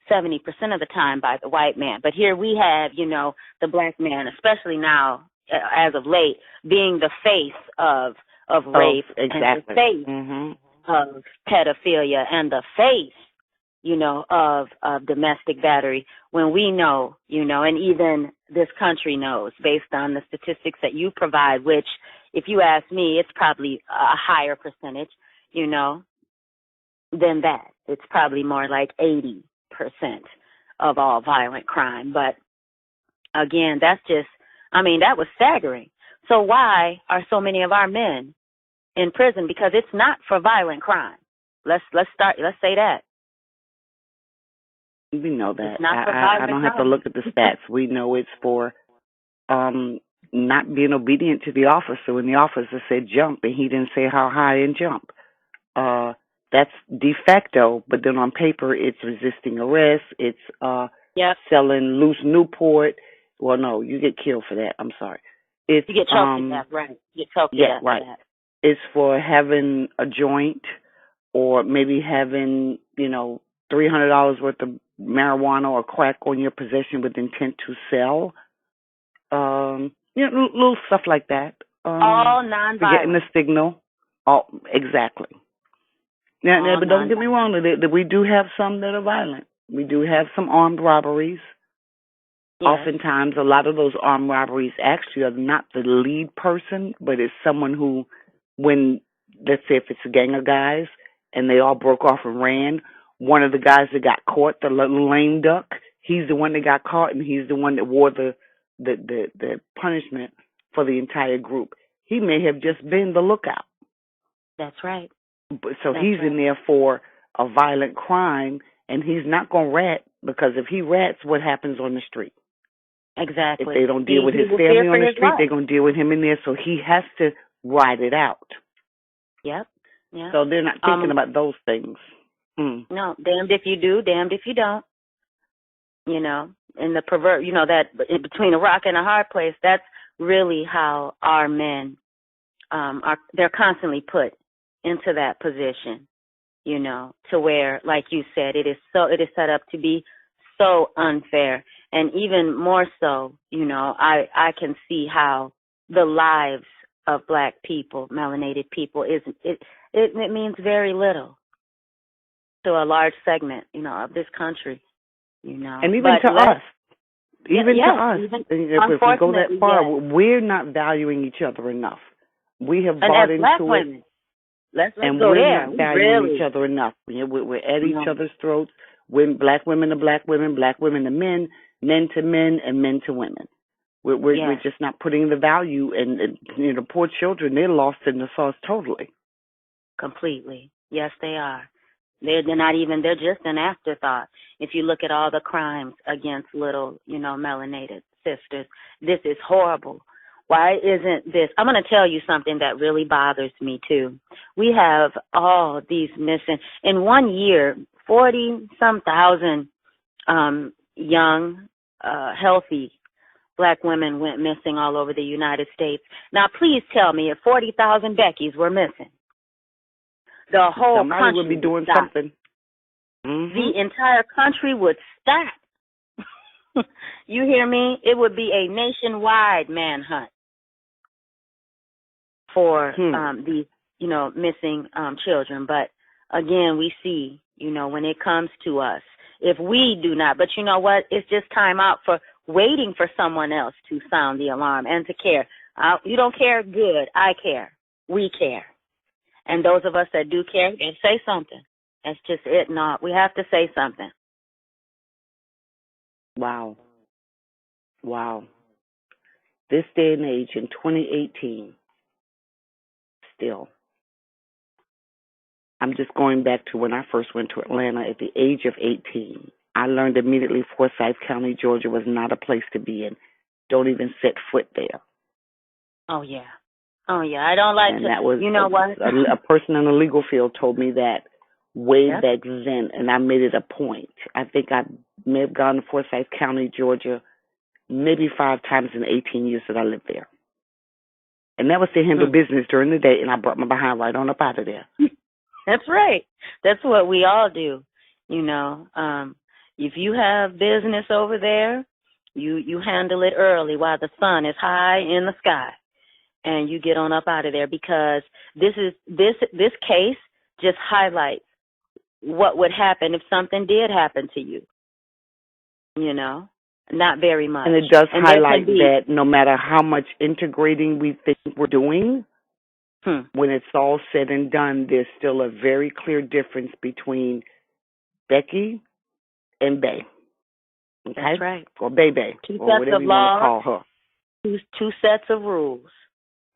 S4: 70% of the time by the white man. But here we have, the Black man, especially now, as of late, being the face of rape, and the face of pedophilia, and the face, of domestic battery, when we know, and even this country knows, based on the statistics that you provide, which, if you ask me, it's probably a higher percentage, than that. It's probably more like 80% of all violent crime. But again, that was staggering. So why are so many of our men in prison? Because it's not for violent crime. Let's say that.
S3: We know that.
S4: I
S3: don't have to look at the stats. We know it's for not being obedient to the officer when the officer said jump and he didn't say how high and jump. That's de facto, but then on paper it's resisting arrest, it's selling loose Newport. Well, no, you get killed for that. I'm sorry.
S4: You get choked to death, right? You get choked to death
S3: right.
S4: for that.
S3: It's for having a joint or maybe having, $300 worth of marijuana or crack on your possession with intent to sell. Little stuff like that.
S4: All nonviolent.
S3: Forgetting the signal. Exactly. Now, but don't get me wrong, that we do have some that are violent. We do have some armed robberies. Yes. Oftentimes, a lot of those armed robberies actually are not the lead person, but it's someone who, when, let's say if it's a gang of guys and they all broke off and ran, one of the guys that got caught, the little lame duck, he's the one that got caught, and he's the one that wore the punishment for the entire group. He may have just been the lookout.
S4: That's right.
S3: So he's in there for a violent crime, and he's not going to rat, because if he rats, what happens on the street? If
S4: Exactly.
S3: they don't deal with
S4: He
S3: his
S4: will fear
S3: family
S4: for
S3: on the
S4: his
S3: street, they're
S4: life.
S3: going to deal with him in there. So he has to ride it out.
S4: Yep. Yep.
S3: So they're not thinking about those things. Mm.
S4: No, damned if you do, damned if you don't. You know, and the pervert, you know, that in between a rock and a hard place, that's really how our men they're constantly put into that position, you know, to where, like you said, it is set up to be so unfair. And even more so, you know, I can see how the lives of Black people, melanated people, it means very little to a large segment, you know, of this country, you know.
S3: And even
S4: But
S3: to us, even to
S4: yes,
S3: us,
S4: even
S3: if we go that
S4: unfortunately,
S3: far,
S4: yes.
S3: we're not valuing each other enough. We have
S4: And
S3: bought
S4: as Black
S3: into it,
S4: women, let's
S3: and
S4: go
S3: we're
S4: there.
S3: not
S4: We
S3: valuing each
S4: really,
S3: other enough. We're at
S4: you
S3: each
S4: know,
S3: other's throats. When Black women to Black women, Black women to men to men, and men to women. We're
S4: yes,
S3: just not putting the value, and you know, poor children, they're lost in the sauce totally.
S4: completely. Yes, they are. They're not even, they're just an afterthought. If you look at all the crimes against little, you know, melanated sisters, this is horrible. Why isn't this? I'm going to tell you something that really bothers me too. We have all these missing. In 1 year, 40-some thousand young, healthy Black women went missing all over the United States. Now, please tell me if 40,000 Beckys were missing, the whole
S3: Somebody would
S4: country
S3: be doing
S4: stop.
S3: something. Mm-hmm.
S4: The entire country would stop. You hear me? It would be a nationwide manhunt for these, you know, missing children. But again, we see, you know, when it comes to us, if we do not, but you know what? It's just time out for waiting for someone else to sound the alarm and to care. You don't care? Good. I care. We care. And those of us that do care, then say something. That's just it. Not. We have to say something.
S3: Wow. Wow. This day and age in 2018, still. I'm just going back to when I first went to Atlanta at the age of 18. I learned immediately Forsyth County, Georgia was not a place to be in. Don't even set foot there.
S4: Oh, yeah. Oh, yeah. I don't like
S3: and
S4: to,
S3: that was
S4: you know what?
S3: a person in the legal field told me that way
S4: Yep.
S3: back then, and I made it a point. I think I may have gone to Forsyth County, Georgia, maybe 5 times in 18 years that I lived there. And that was to handle business during the day, and I brought my behind right on up out of there.
S4: That's right. That's what we all do. You know, if you have business over there, you handle it early while the sun is high in the sky, and you get on up out of there, because this case just highlights what would happen if something did happen to you. You know, not very much.
S3: And it does
S4: And
S3: highlight that no matter how much integrating we think we're doing, when it's all said and done, there's still a very clear difference between Becky and Bay. Okay?
S4: That's right.
S3: Or Bay,
S4: Two
S3: or
S4: sets
S3: whatever
S4: of
S3: you want to
S4: laws,
S3: call her.
S4: two sets of rules.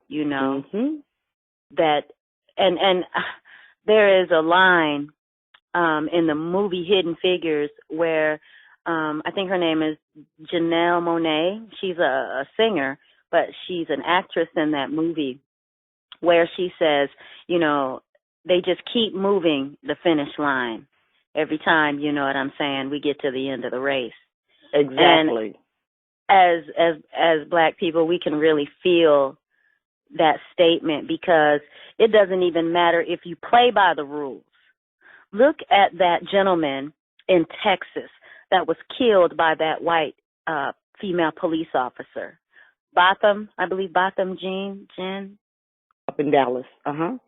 S4: You know, that, and there is a line in the movie Hidden Figures where I think her name is Janelle Monáe. She's a singer, but she's an actress in that movie, where she says, you know, they just keep moving the finish line every time, you know what I'm saying, we get to the end of the race.
S3: Exactly.
S4: And as Black people, we can really feel that statement, because it doesn't even matter if you play by the rules. Look at that gentleman in Texas that was killed by that white female police officer. Botham, I believe Botham Jean.
S3: Up in Dallas. Botham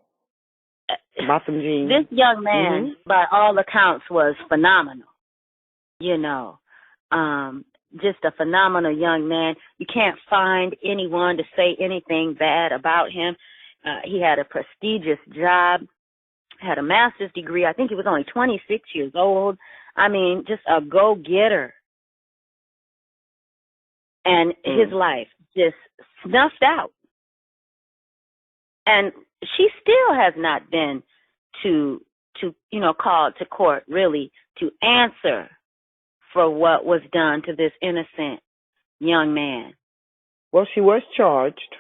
S3: Jean.
S4: This young man, by all accounts, was phenomenal. You know, just a phenomenal young man. You can't find anyone to say anything bad about him. He had a prestigious job, had a master's degree. I think he was only 26 years old. I mean, just a go-getter. And his life just snuffed out. And she still has not been to you know, called to court, really, to answer for what was done to this innocent young man?
S3: Well, she was charged,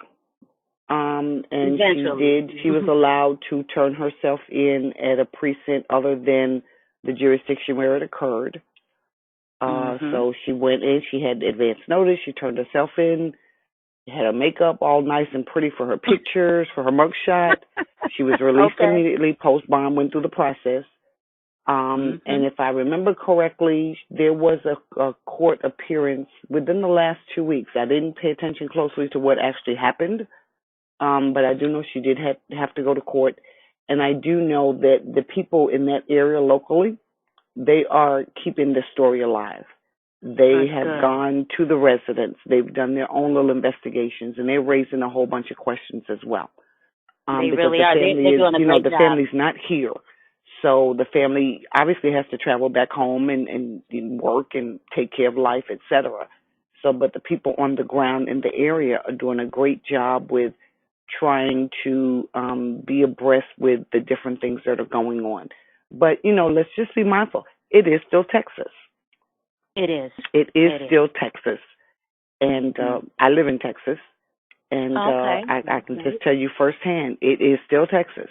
S3: and
S4: Eventually.
S3: she was allowed to turn herself in at a precinct other than the jurisdiction where it occurred.
S4: Mhm.
S3: So she went in, she had advance notice, she turned herself in, had her makeup all nice and pretty for her pictures, for her mugshot. She was released
S4: Okay.
S3: immediately, post bond, went through the process. And
S4: Mhm.
S3: if I remember correctly, there was a court appearance within the last 2 weeks. I didn't pay attention closely to what actually happened, but I do know she did have to go to court. And I do know that the people in that area locally, they are keeping the story alive. They
S4: That's
S3: have
S4: good.
S3: gone to the residents. They've done their own little investigations, and they're raising a whole bunch of questions as well.
S4: They
S3: Because
S4: really
S3: the
S4: are.
S3: family
S4: They're
S3: is,
S4: doing a great
S3: the
S4: job.
S3: family's not here. So the family obviously has to travel back home and work and take care of life, etc. So, but the people on the ground in the area are doing a great job with trying to be abreast with the different things that are going on. But, let's just be mindful. It is still Texas.
S4: It is.
S3: It is
S4: It is.
S3: still Texas. And
S4: Mm.
S3: I live in Texas. And
S4: Okay.
S3: I
S4: That's
S3: can just
S4: great.
S3: tell you firsthand, it is still Texas.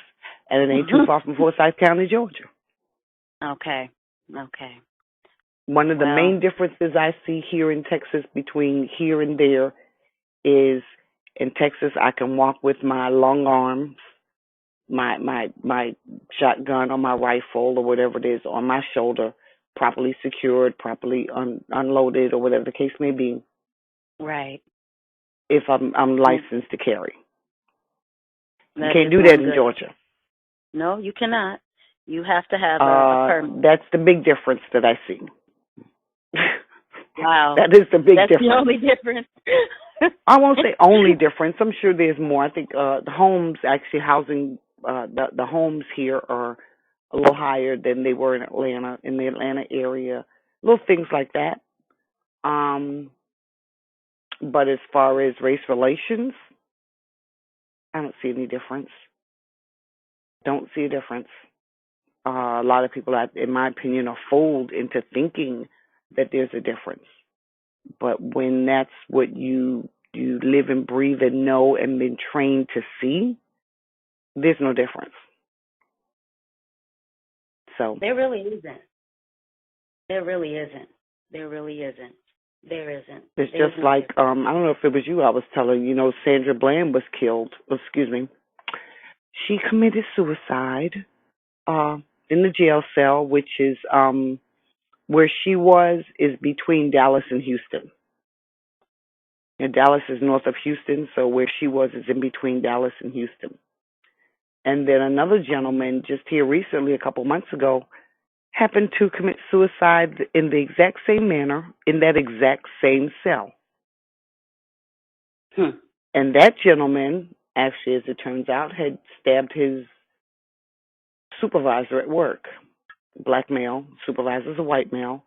S3: And it ain't too far from Forsyth County, Georgia.
S4: Okay. Okay.
S3: One of the
S4: Well,
S3: main differences I see here in Texas between here and there is in Texas I can walk with my long arms, my shotgun or my rifle or whatever it is on my shoulder, properly secured, properly unloaded or whatever the case may be,
S4: right.
S3: if I'm
S4: Well,
S3: licensed to carry. You
S4: that
S3: can't
S4: is
S3: do that
S4: one
S3: in
S4: good.
S3: Georgia.
S4: No, you cannot. You have to have a permit.
S3: That's the big difference that I see.
S4: Wow.
S3: That is the big
S4: That's the
S3: difference.
S4: only difference.
S3: I won't say only difference. I'm sure there's more. I think the homes actually housing the homes here are a little higher than they were in the Atlanta area. Little things like that. Um, but as far as race relations, I don't see any difference. Don't see a difference. A lot of people, in my opinion, are fooled into thinking that there's a difference. But when that's what you live and breathe and know and been trained to see, there's no difference. So
S4: There really isn't. There really isn't. There really isn't. There isn't.
S3: it's
S4: There's
S3: just
S4: no
S3: like
S4: difference.
S3: I don't know if it was you I was telling, Sandra Bland was killed. Excuse me. She committed suicide uh in the jail cell, which is where she was is between Dallas and Houston. And Dallas is north of Houston, so where she was is in between Dallas and Houston. And then another gentleman just here recently, a couple months ago, happened to commit suicide in the exact same manner in that exact same cell.
S4: Hmm.
S3: And that gentleman, actually, as it turns out, had stabbed his supervisor at work. Black male, supervisor's a white male.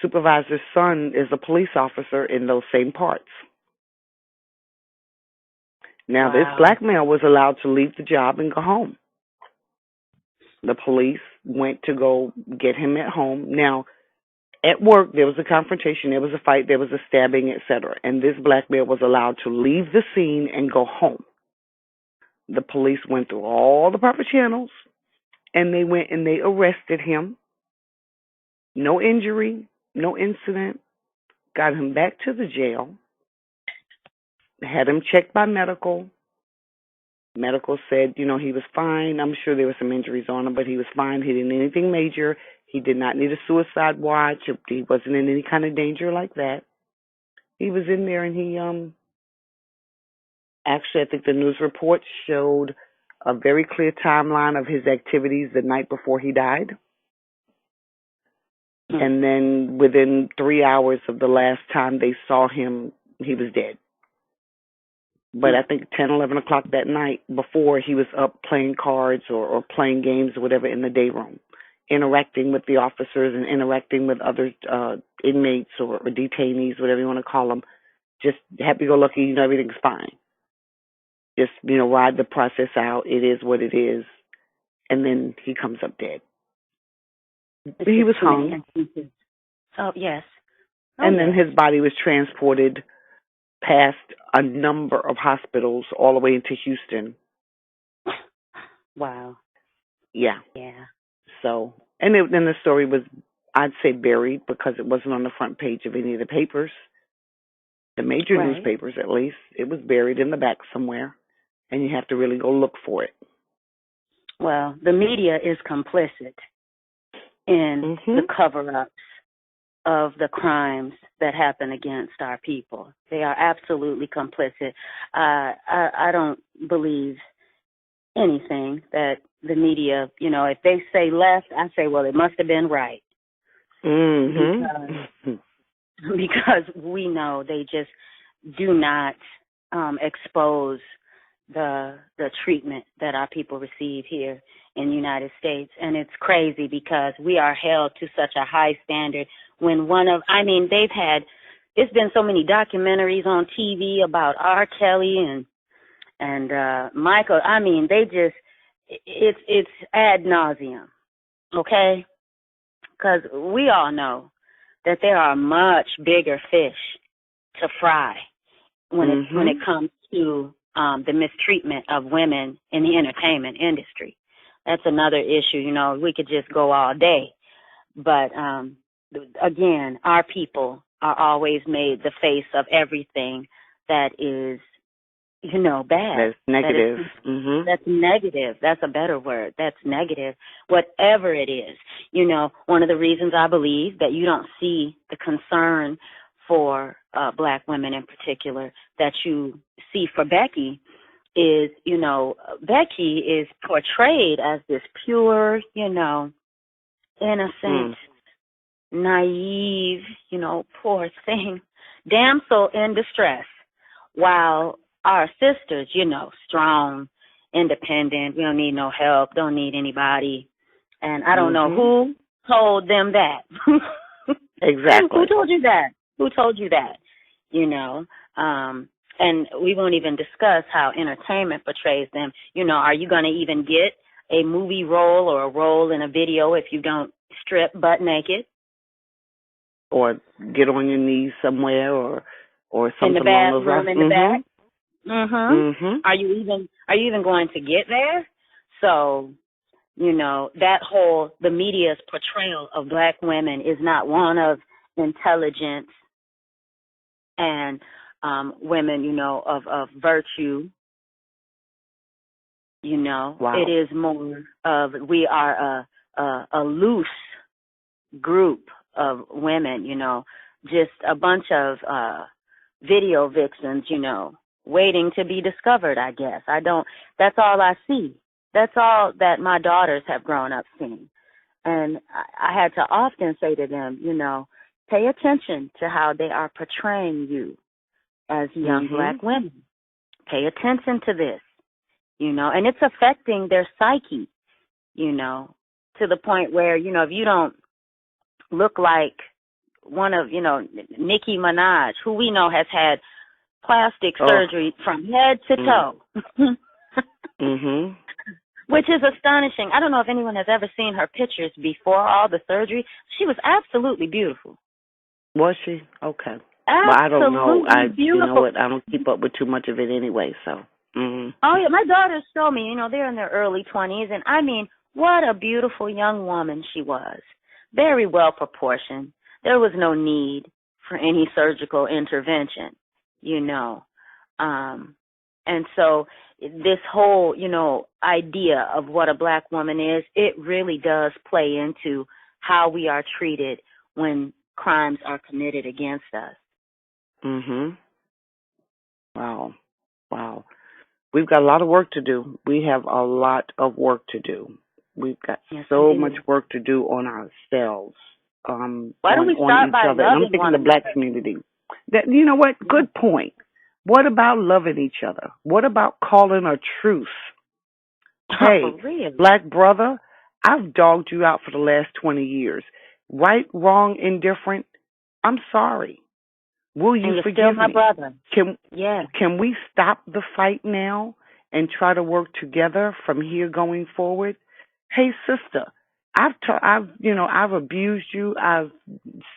S3: Supervisor's son is a police officer in those same parts. Now, this
S4: Wow.
S3: black male was allowed to leave the job and go home. The police went to go get him at home. Now, at work, there was a confrontation, there was a fight, there was a stabbing, etc. And this black male was allowed to leave the scene and go home. The police went through all the proper channels, and they went and they arrested him. No injury, no incident. Got him back to the jail. Had him checked by medical. Medical said, he was fine. I'm sure there were some injuries on him, but he was fine. He didn't need anything major. He did not need a suicide watch. He wasn't in any kind of danger like that. He was in there, and he actually, I think the news report showed a very clear timeline of his activities the night before he died.
S4: Hmm.
S3: And then within 3 hours of the last time they saw him, he was dead. But I think 10, 11 o'clock that night before, he was up playing cards or playing games or whatever in the day room, interacting with the officers and interacting with other inmates or detainees, whatever you want to call them. Just happy-go-lucky, everything's fine. Just, ride the process out. It is what it is. And then he comes up dead.
S4: It's
S3: He
S4: just
S3: was
S4: too many
S3: hung.
S4: instances. Oh, yes.
S3: And then
S4: yes.
S3: his body was transported past a number of hospitals all the way into Houston.
S4: Wow.
S3: Yeah.
S4: Yeah.
S3: So, then the story was, I'd say, buried because it wasn't on the front page of any of the papers, the major
S4: Right.
S3: newspapers at least. It was buried in the back somewhere, and you have to really go look for it.
S4: Well, the media is complicit in the
S3: Mhm.
S4: cover-ups of the crimes that happen against our people. They are absolutely complicit. I don't believe anything that the media, if they say left, I say, well, it must have been right because
S3: Mhm.
S4: because we know they just do not expose the treatment that our people receive here in the United States. And it's crazy because we are held to such a high standard when there's been so many documentaries on TV about R. Kelly and Michael. It's ad nauseum, okay? Because we all know that there are much bigger fish to fry when it comes to the mistreatment of women in the entertainment industry. That's another issue. We could just go all day. But again, our people are always made the face of everything that is, bad.
S3: That's negative. Mhm.
S4: That's negative. That's a better word. That's negative. Whatever it is. One of the reasons I believe that you don't see the concern for black women in particular that you see for Becky is, Becky is portrayed as this pure, innocent, naive, poor thing, damsel in distress, while our sisters, strong, independent, we don't need no help, don't need anybody. And I don't know who told them that.
S3: Exactly.
S4: Who told you that? Who told you that? And we won't even discuss how entertainment portrays them. Are you going to even get a movie role or a role in a video if you don't strip butt naked?
S3: Or get on your knees somewhere, or something
S4: in the
S3: along those
S4: bathroom
S3: lines.
S4: in the back?
S3: Mhm.
S4: Are you even going to get there? So, the media's portrayal of black women is not one of intelligence and women, of virtue.
S3: Wow.
S4: It is more of we are a loose group of women, just a bunch of video vixens, waiting to be discovered, I guess. That's all I see. That's all that my daughters have grown up seeing. And I had to often say to them, pay attention to how they are portraying you as young black women. Pay attention to this, and it's affecting their psyche, to the point where, if you don't look like one of, Nicki Minaj, who we know has had plastic surgery from head to toe, which is astonishing. I don't know if anyone has ever seen her pictures before all the surgery. She was absolutely beautiful.
S3: Was she? Okay.
S4: Absolutely
S3: well, I don't know.
S4: beautiful.
S3: You know what? I don't keep up with too much of it anyway. So.
S4: Oh yeah, my daughters show me. They're in their early 20s, and I mean, what a beautiful young woman she was. Very well proportioned. There was no need for any surgical intervention, And so this whole, idea of what a black woman is, it really does play into how we are treated when crimes are committed against us.
S3: Wow. We've got a lot of work to do. We have a lot of work to do. We've got so much work to do on ourselves.
S4: Why don't we
S3: on
S4: start
S3: each
S4: by
S3: other. And I'm
S4: loving
S3: thinking
S4: one
S3: the black
S4: another?
S3: community. That you know what? Good point. What about loving each other? What about calling a truce? Hey,
S4: really?
S3: black brother, I've dogged you out for the last 20 years. Right, wrong, indifferent. I'm sorry. Will you
S4: and you're
S3: forgive
S4: still my
S3: me?
S4: brother.
S3: Can we stop the fight now and try to work together from here going forward? Hey, sister, I've abused you. I've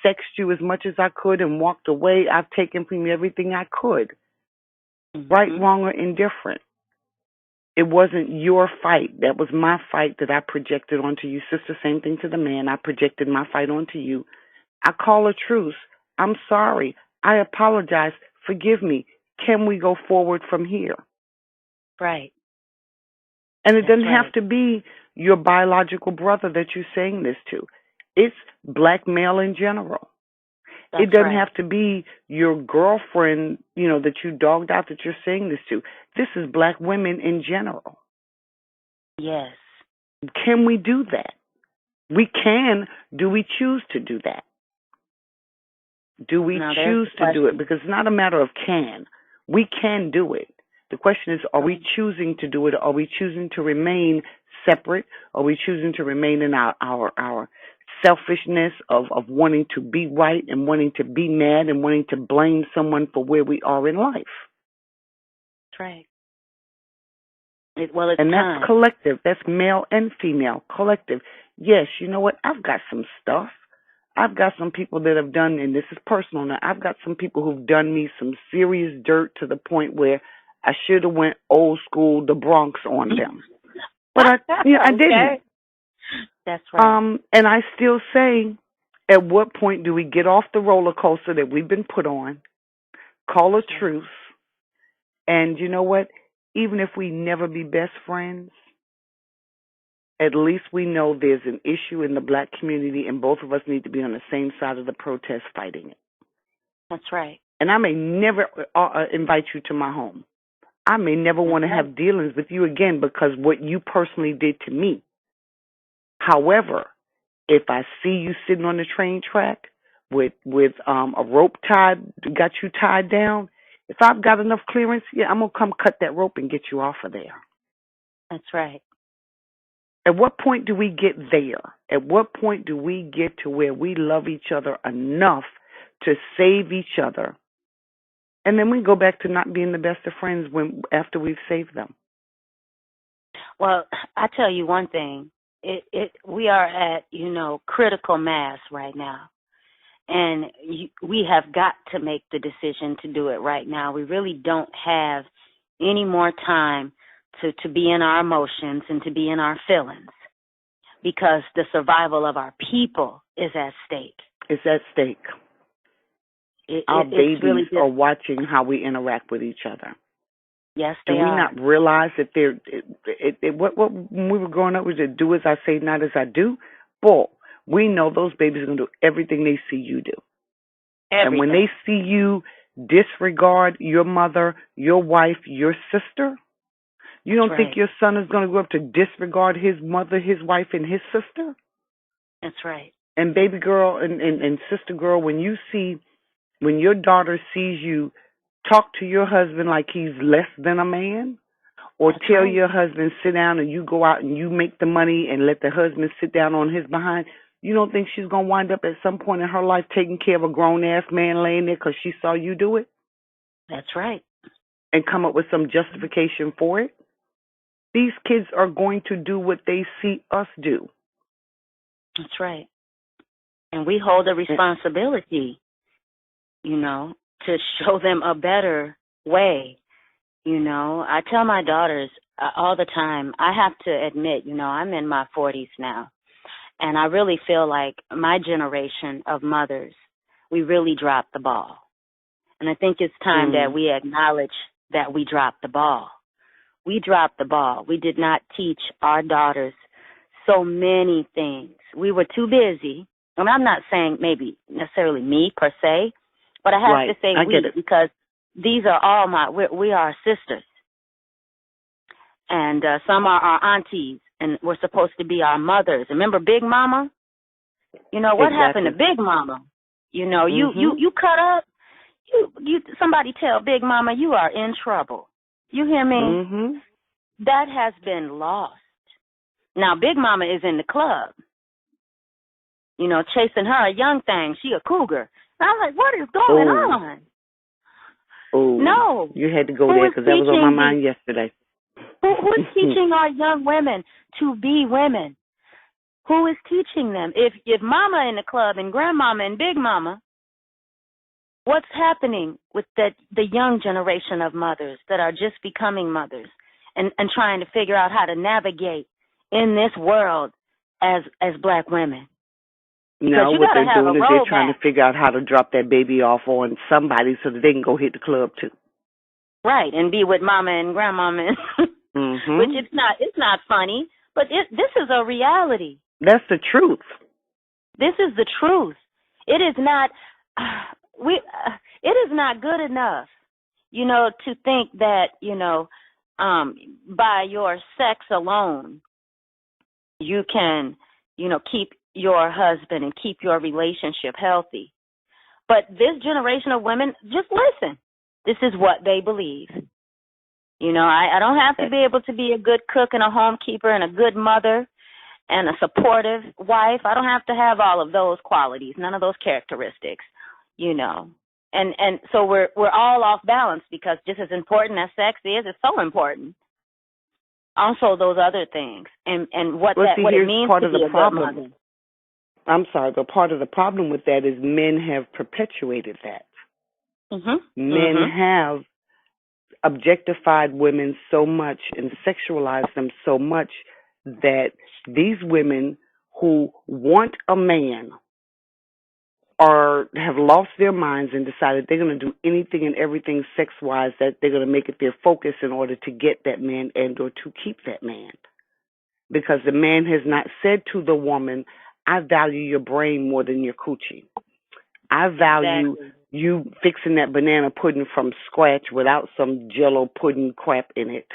S3: sexed you as much as I could and walked away. I've taken from you everything I could, right,
S4: Mhm.
S3: wrong, or indifferent. It wasn't your fight. That was my fight that I projected onto you, sister. Same thing to the man. I projected my fight onto you. I call a truce. I'm sorry. I apologize. Forgive me. Can we go forward from here?
S4: Right.
S3: And it
S4: That's
S3: doesn't have
S4: right.
S3: to be your biological brother that you're saying this to. It's black male in general. It
S4: That's
S3: doesn't
S4: right.
S3: have to be your girlfriend, that you dogged out that you're saying this to. This is black women in general.
S4: Yes.
S3: Can we do that? We can. Do we choose to do that? Do we
S4: Now there's
S3: choose
S4: the
S3: to do it?
S4: question.
S3: Because it's not a matter of can. We can do it. The question is, are we
S4: Right.
S3: choosing to do it? Are we choosing to remain separate? Are we choosing to remain in our selfishness of wanting to be right and wanting to be mad and wanting to blame someone for where we are in life?
S4: That's right. Well, it's
S3: And that's
S4: time.
S3: collective. That's male and female. Collective. Yes, you know what? I've got some stuff. I've got some people that have done, and this is personal now, I've got some people who've done me some serious dirt to the point where I should have went old school, the Bronx on them. But I didn't.
S4: Okay. That's right.
S3: And I still say, at what point do we get off the roller coaster that we've been put on, call a
S4: That's right.
S3: truce, and you know what? Even if we never be best friends, at least we know there's an issue in the black community and both of us need to be on the same side of the protest fighting it.
S4: That's right.
S3: And I may never invite you to my home. I may never
S4: That's
S3: want to
S4: right.
S3: have dealings with you again because what you personally did to me. However, if I see you sitting on the train track with a rope got you tied down, if I've got enough clearance, yeah, I'm gonna come cut that rope and get you off of there.
S4: That's right.
S3: At what point do we get there? At what point do we get to where we love each other enough to save each other? And then we go back to not being the best of friends after we've saved them.
S4: Well, I tell you one thing. We are at, critical mass right now. And we have got to make the decision to do it right now. We really don't have any more time to be in our emotions and to be in our feelings because the survival of our people is at stake.
S3: It's at stake. Our
S4: It's really
S3: babies
S4: just,
S3: are watching how we interact with each other.
S4: yes,
S3: Do
S4: they
S3: we
S4: are.
S3: not realize that what when we were growing up was to do as I say, not as I do? Bull. We know those babies are going to do everything they see you do. And when they
S4: Everything.
S3: see you disregard your mother, your wife, your sister, you
S4: That's
S3: don't think
S4: right.
S3: your son is going to grow up to disregard his mother, his wife, and his sister?
S4: That's right.
S3: And baby girl and sister girl, when your daughter sees you talk to your husband like he's less than a man, or
S4: That's
S3: tell
S4: right.
S3: your husband sit down and you go out and you make the money and let the husband sit down on his behind, you don't think she's going to wind up at some point in her life taking care of a grown-ass man laying there because she saw you do it
S4: That's right.
S3: and come up with some justification for it? These kids are going to do what they see us do.
S4: That's right. And we hold a responsibility, to show them a better way. I tell my daughters all the time, I have to admit, I'm in my 40s now, and I really feel like my generation of mothers, we really dropped the ball. And I think it's time that
S3: Mm.
S4: we acknowledge that we dropped the ball. We dropped the ball. We did not teach our daughters so many things. We were too busy. And I'm not saying maybe necessarily me per se, but I have to
S3: Right.
S4: say
S3: I get
S4: we
S3: it.
S4: because these are all we are sisters. And some are our aunties, and we're supposed to be our mothers. Remember Big Mama? What happened to
S3: Exactly.
S4: Big Mama?
S3: Mhm.
S4: You cut up. Somebody tell Big Mama you are in trouble. You hear me?
S3: Mhm.
S4: That has been lost. Now Big Mama is in the club, chasing her a young thing. She a cougar. And I'm like, what is going
S3: Oh.
S4: on?
S3: Oh.
S4: No.
S3: You had to go
S4: Who
S3: there
S4: is
S3: because that was on my
S4: teaching
S3: mind yesterday.
S4: who's teaching our young women to be women? Who is teaching them? If mama in the club and grandmama and big mama, what's happening with the young generation of mothers that are just becoming mothers and trying to figure out how to navigate in this world as Black women?
S3: No, what they're doing is they're trying to figure out how to drop that baby off on somebody so that they can go hit the club too.
S4: Right, and be with mama and grandmama, which it's not funny, but this is a reality.
S3: That's the truth.
S4: This is the truth. It is not. It is not good enough, to think that by your sex alone you can, keep your husband and keep your relationship healthy. But this generation of women, just listen. This is what they believe. I don't have to be able to be a good cook and a homekeeper and a good mother and a supportive wife. I don't have to have all of those qualities, none of those characteristics, And so we're all off balance, because just as important as sex is, it's so important. Also, those other things and what it means to be a good mother.
S3: I'm sorry, but part of the problem with that is men have perpetuated that. Men have objectified women so much and sexualized them so much that these women who want a man have lost their minds and decided they're going to do anything and everything sex-wise, that they're going to make it their focus in order to get that man and or to keep that man. Because the man has not said to the woman, I value your brain more than your coochie. I value you fixing that banana pudding from scratch without some Jell-O pudding crap in it.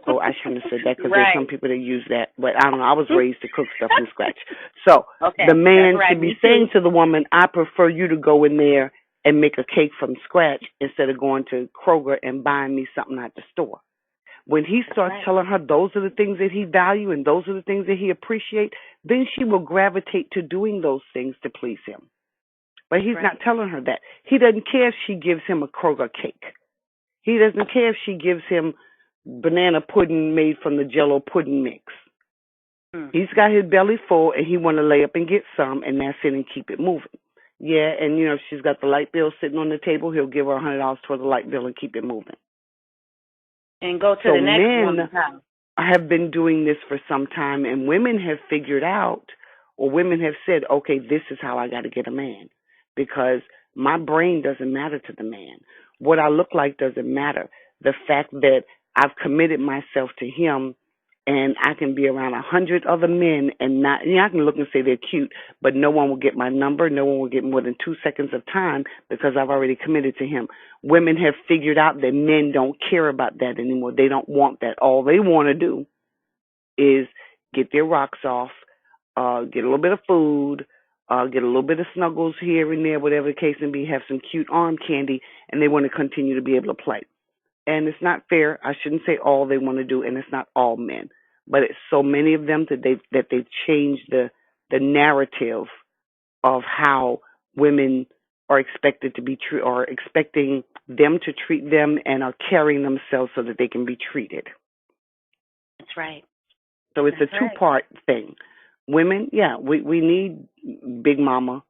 S3: Oh, I shouldn't have said that, because there's some people that use that. But I don't know. I was raised to cook stuff from scratch. So the man should be saying to the woman, I prefer you to go in there and make a cake from scratch instead of going to Kroger and buying me something at the store. When he starts telling her those are the things that he values and those are the things that he appreciates, then she will gravitate to doing those things to please him. But he's not telling her that. He doesn't care if she gives him a Kroger cake. He doesn't care if she gives him banana pudding made from the Jell-O pudding mix. He's got his belly full and he want to lay up and get some, and that's it, and keep it moving. Yeah, and if she's got the light bill sitting on the table, he'll give her $100 toward the light bill and keep it moving.
S4: And go to the next one.
S3: Men have been doing this for some time, and women have figured out, or women have said, okay, this is how I got to get a man, because my brain doesn't matter to the man. What I look like doesn't matter. The fact that I've committed myself to him, and I can be around 100 other men and not, I can look and say they're cute, but no one will get my number. No one will get more than 2 seconds of time because I've already committed to him. Women have figured out that men don't care about that anymore. They don't want that. All they want to do is get their rocks off, get a little bit of food, get a little bit of snuggles here and there, whatever the case may be, have some cute arm candy, and they want to continue to be able to play. And it's not fair. I shouldn't say all they want to do, and it's not all men, but it's so many of them that they've changed the narrative of how women are expected to be treated, or expecting them to treat them, and are carrying themselves so that they can be treated.
S4: That's right.
S3: So it's a two-part thing. Women, we need Big Mama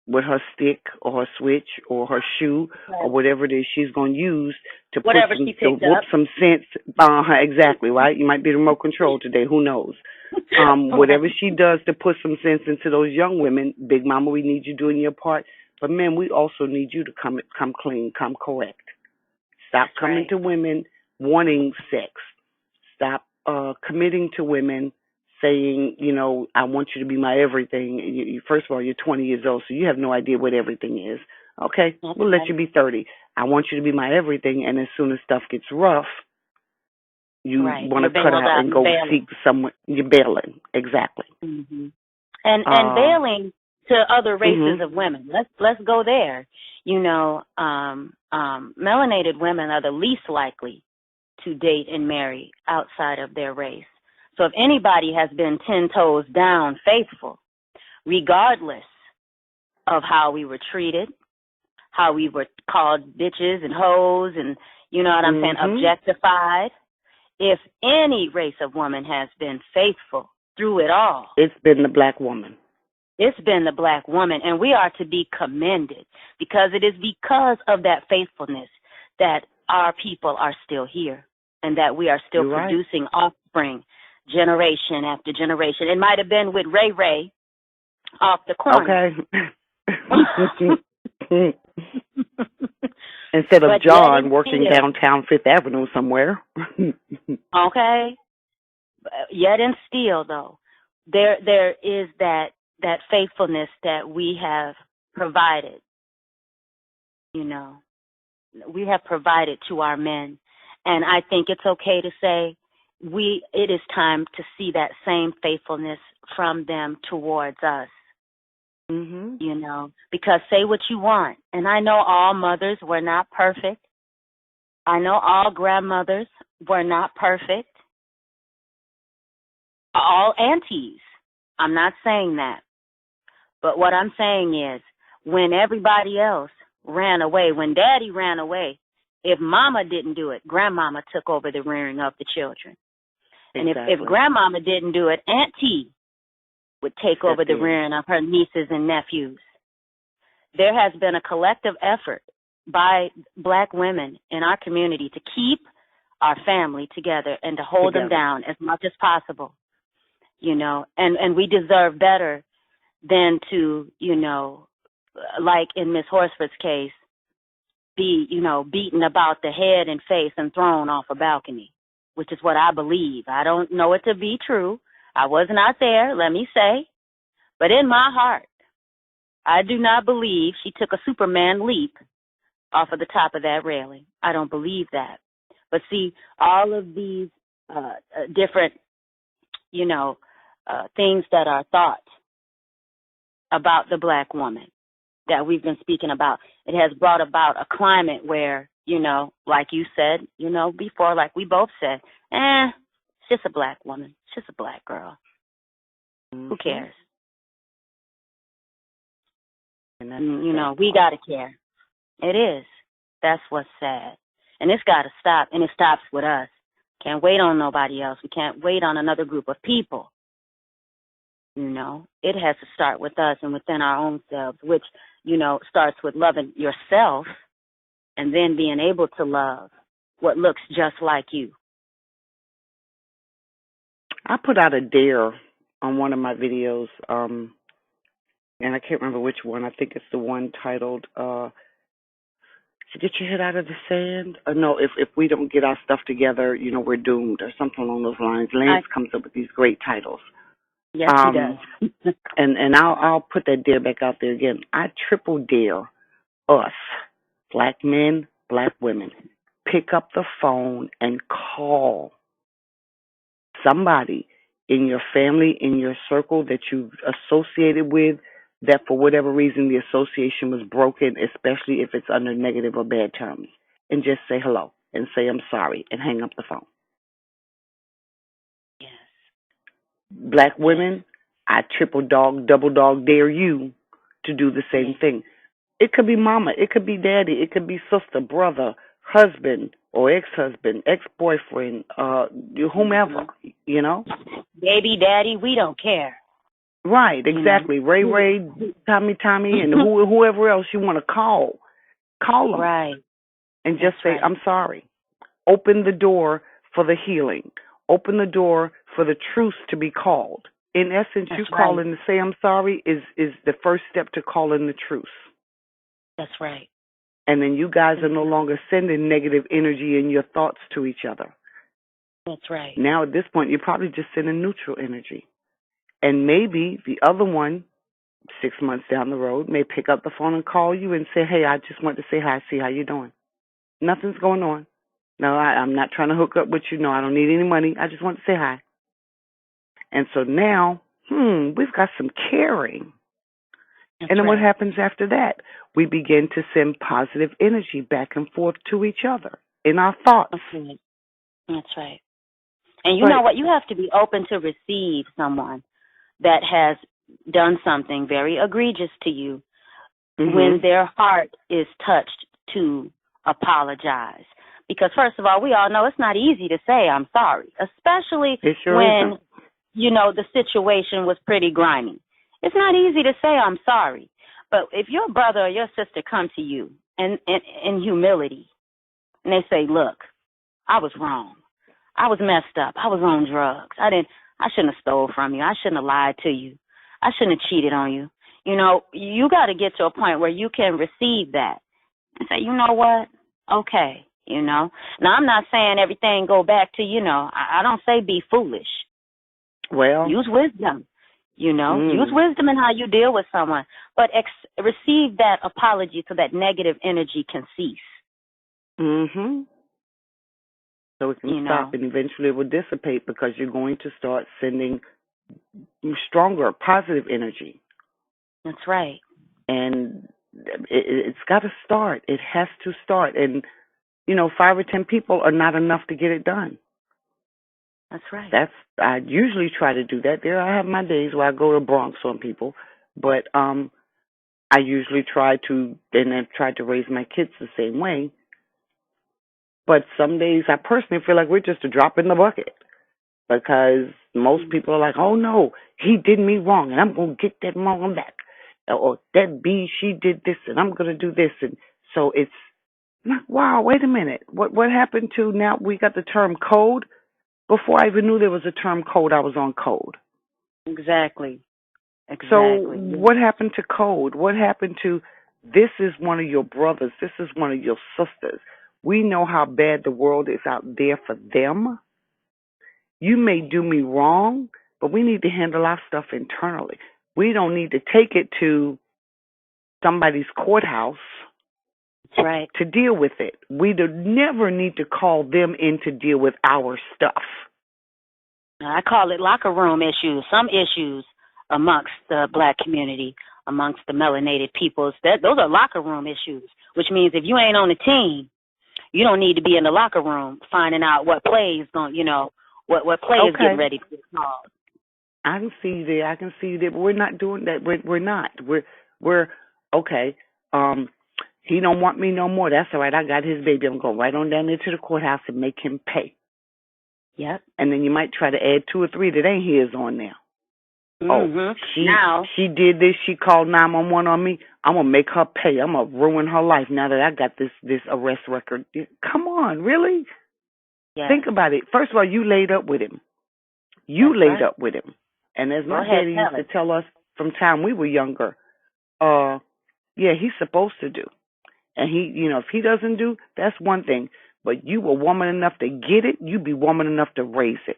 S3: with her stick or her switch or her shoe or whatever it is she's going to use to whoop some sense. Exactly, right? You might be the remote control today. Who knows? Whatever she does to put some sense into those young women, Big Mama, we need you doing your part. But men, we also need you to come clean, come correct. Stop coming to women wanting sex. Stop committing to women saying, I want you to be my everything. First of all, you're 20 years old, so you have no idea what everything is. Okay, we'll let you be 30. I want you to be my everything, and as soon as stuff gets rough, you want to cut out and go seek someone. You're bailing, exactly.
S4: Mm-hmm. And bailing to other races of women. Let's go there. Melanated women are the least likely to date and marry outside of their race. So if anybody has been 10 toes down faithful, regardless of how we were treated, how we were called bitches and hoes and, objectified, if any race of woman has been faithful through it all.
S3: It's been the black woman.
S4: It's been the black woman, and we are to be commended because it is because of that faithfulness that our people are still here and that we are still
S3: You're right.
S4: producing offspring generation after generation. It might have been with Ray Ray off the corner.
S3: Okay. Instead of
S4: But
S3: John working downtown Fifth Avenue somewhere.
S4: Okay. Yet and still, though, there is that faithfulness that we have provided. You know, we have provided to our men, and I think it's okay to say it is time to see that same faithfulness from them towards us.
S3: Mm-hmm.
S4: You know, because say what you want, and I know all mothers were not perfect. I know all grandmothers were not perfect. All aunties. I'm not saying that. But what I'm saying is when everybody else ran away, when daddy ran away, if mama didn't do it, grandmama took over the rearing of the children.
S3: Exactly.
S4: And if grandmama didn't do it, auntie would take over the rearing of her nieces and nephews. There has been a collective effort by black women in our community to keep our family together and to hold them down as much as possible, you know, and we deserve better than to, you know, like in Miss Horsford's case, be, you know, beaten about the head and face and thrown off a balcony, which is what I believe. I don't know it to be true. I was not there, let me say, but in my heart, I do not believe she took a Superman leap off of the top of that railing. I don't believe that. But see, all of these different, you know, things that are thought about the black woman that we've been speaking about, it has brought about a climate where, you know, like you said, you know, before, like we both said, it's just a black woman. It's just a black girl. Mm-hmm. Who cares? You know, we got to care. It is. That's what's sad. And it's got to stop, and it stops with us. Can't wait on nobody else. We can't wait on another group of people. You know, it has to start with us and within our own selves, which, you know, starts with loving yourself and then being able to love what looks just like you.
S3: I put out a dare on one of my videos, and I can't remember which one. I think it's the one titled, get your head out of the sand. No, if we don't get our stuff together, you know, we're doomed, or something along those lines. Lance comes up with these great titles.
S4: Yes, he does.
S3: and I'll put that dare back out there again. I triple dare us, black men, black women, pick up the phone and call somebody in your family, in your circle that you've associated with, that for whatever reason the association was broken, especially if it's under negative or bad terms, and just say hello and say I'm sorry and hang up the phone.
S4: Yes.
S3: Black women, I double dog dare you to do the same thing. It could be mama, it could be daddy, it could be sister, brother, husband or ex-husband, ex-boyfriend, whomever, you know?
S4: Baby, daddy, we don't care.
S3: Right, exactly. Ray Ray, Tommy, and whoever else you want to call them.
S4: Right.
S3: And just say, I'm sorry. Open the door for the healing. Open the door for the truth to be called. In essence, you calling to say I'm sorry is the first step to calling the truth.
S4: That's right.
S3: And then you guys are no longer sending negative energy in your thoughts to each other.
S4: That's right.
S3: Now at this point, you're probably just sending neutral energy. And maybe the other one, 6 months down the road, may pick up the phone and call you and say, hey, I just want to say hi, see how you're doing. Nothing's going on. No, I'm not trying to hook up with you. No, I don't need any money. I just want to say hi. And so now, we've got some caring. And then what happens after that? We begin to send positive energy back and forth to each other in our thoughts.
S4: Okay. That's right. And you know what? You have to be open to receive someone that has done something very egregious to you when their heart is touched to apologize. Because first of all, we all know it's not easy to say I'm sorry, especially when the situation was pretty grimy. It's not easy to say I'm sorry, but if your brother or your sister come to you in humility and they say, "Look, I was wrong. I was messed up. I was on drugs. I shouldn't have stole from you. I shouldn't have lied to you. I shouldn't have cheated on you." You got to get to a point where you can receive that and say, "You know what? Okay." Now I'm not saying everything go back to, I don't say be foolish.
S3: Well,
S4: use wisdom, use wisdom in how you deal with someone, but receive that apology so that negative energy can cease.
S3: Mm-hmm. So it can stop, and eventually it will dissipate because you're going to start sending stronger, positive energy.
S4: That's right.
S3: And it's got to start. It has to start. And, 5 or 10 people are not enough to get it done.
S4: That's right.
S3: I usually try to do that. I have my days where I go to Bronx on people, but I usually try to, and I've tried to raise my kids the same way. But some days I personally feel like we're just a drop in the bucket because most people are like, "Oh no, he did me wrong, and I'm gonna get that wrong back," or "That B, she did this, and I'm gonna do this," and so it's wow. Wait a minute, what happened to now? We got the term code. Before I even knew there was a term code, I was on code.
S4: Exactly.
S3: So what happened to code? What happened to this is one of your brothers, this is one of your sisters. We know how bad the world is out there for them. You may do me wrong, but we need to handle our stuff internally. We don't need to take it to somebody's courthouse.
S4: That's right.
S3: To deal with it. We never need to call them in to deal with our stuff.
S4: I call it locker room issues. Some issues amongst the black community, amongst the melanated peoples, those are locker room issues, which means if you ain't on the team, you don't need to be in the locker room finding out what play is going, what play is getting ready to be called.
S3: I can see that, but we're not doing that. We're not. We're okay. He don't want me no more. That's all right. I got his baby. I'm going right on down there to the courthouse and make him pay.
S4: Yep.
S3: And then you might try to add 2 or 3 that ain't his on there.
S4: Mm-hmm.
S3: She did this. She called 911 on me. I'm gonna make her pay. I'm gonna ruin her life now that I got this arrest record. Come on, really?
S4: Yes.
S3: Think about it. First of all, you laid up with him. You laid up with him. And as my daddy used to tell us from time we were younger, yeah, he's supposed to do. And he, if he doesn't do, that's one thing. But you were woman enough to get it, you be woman enough to raise it.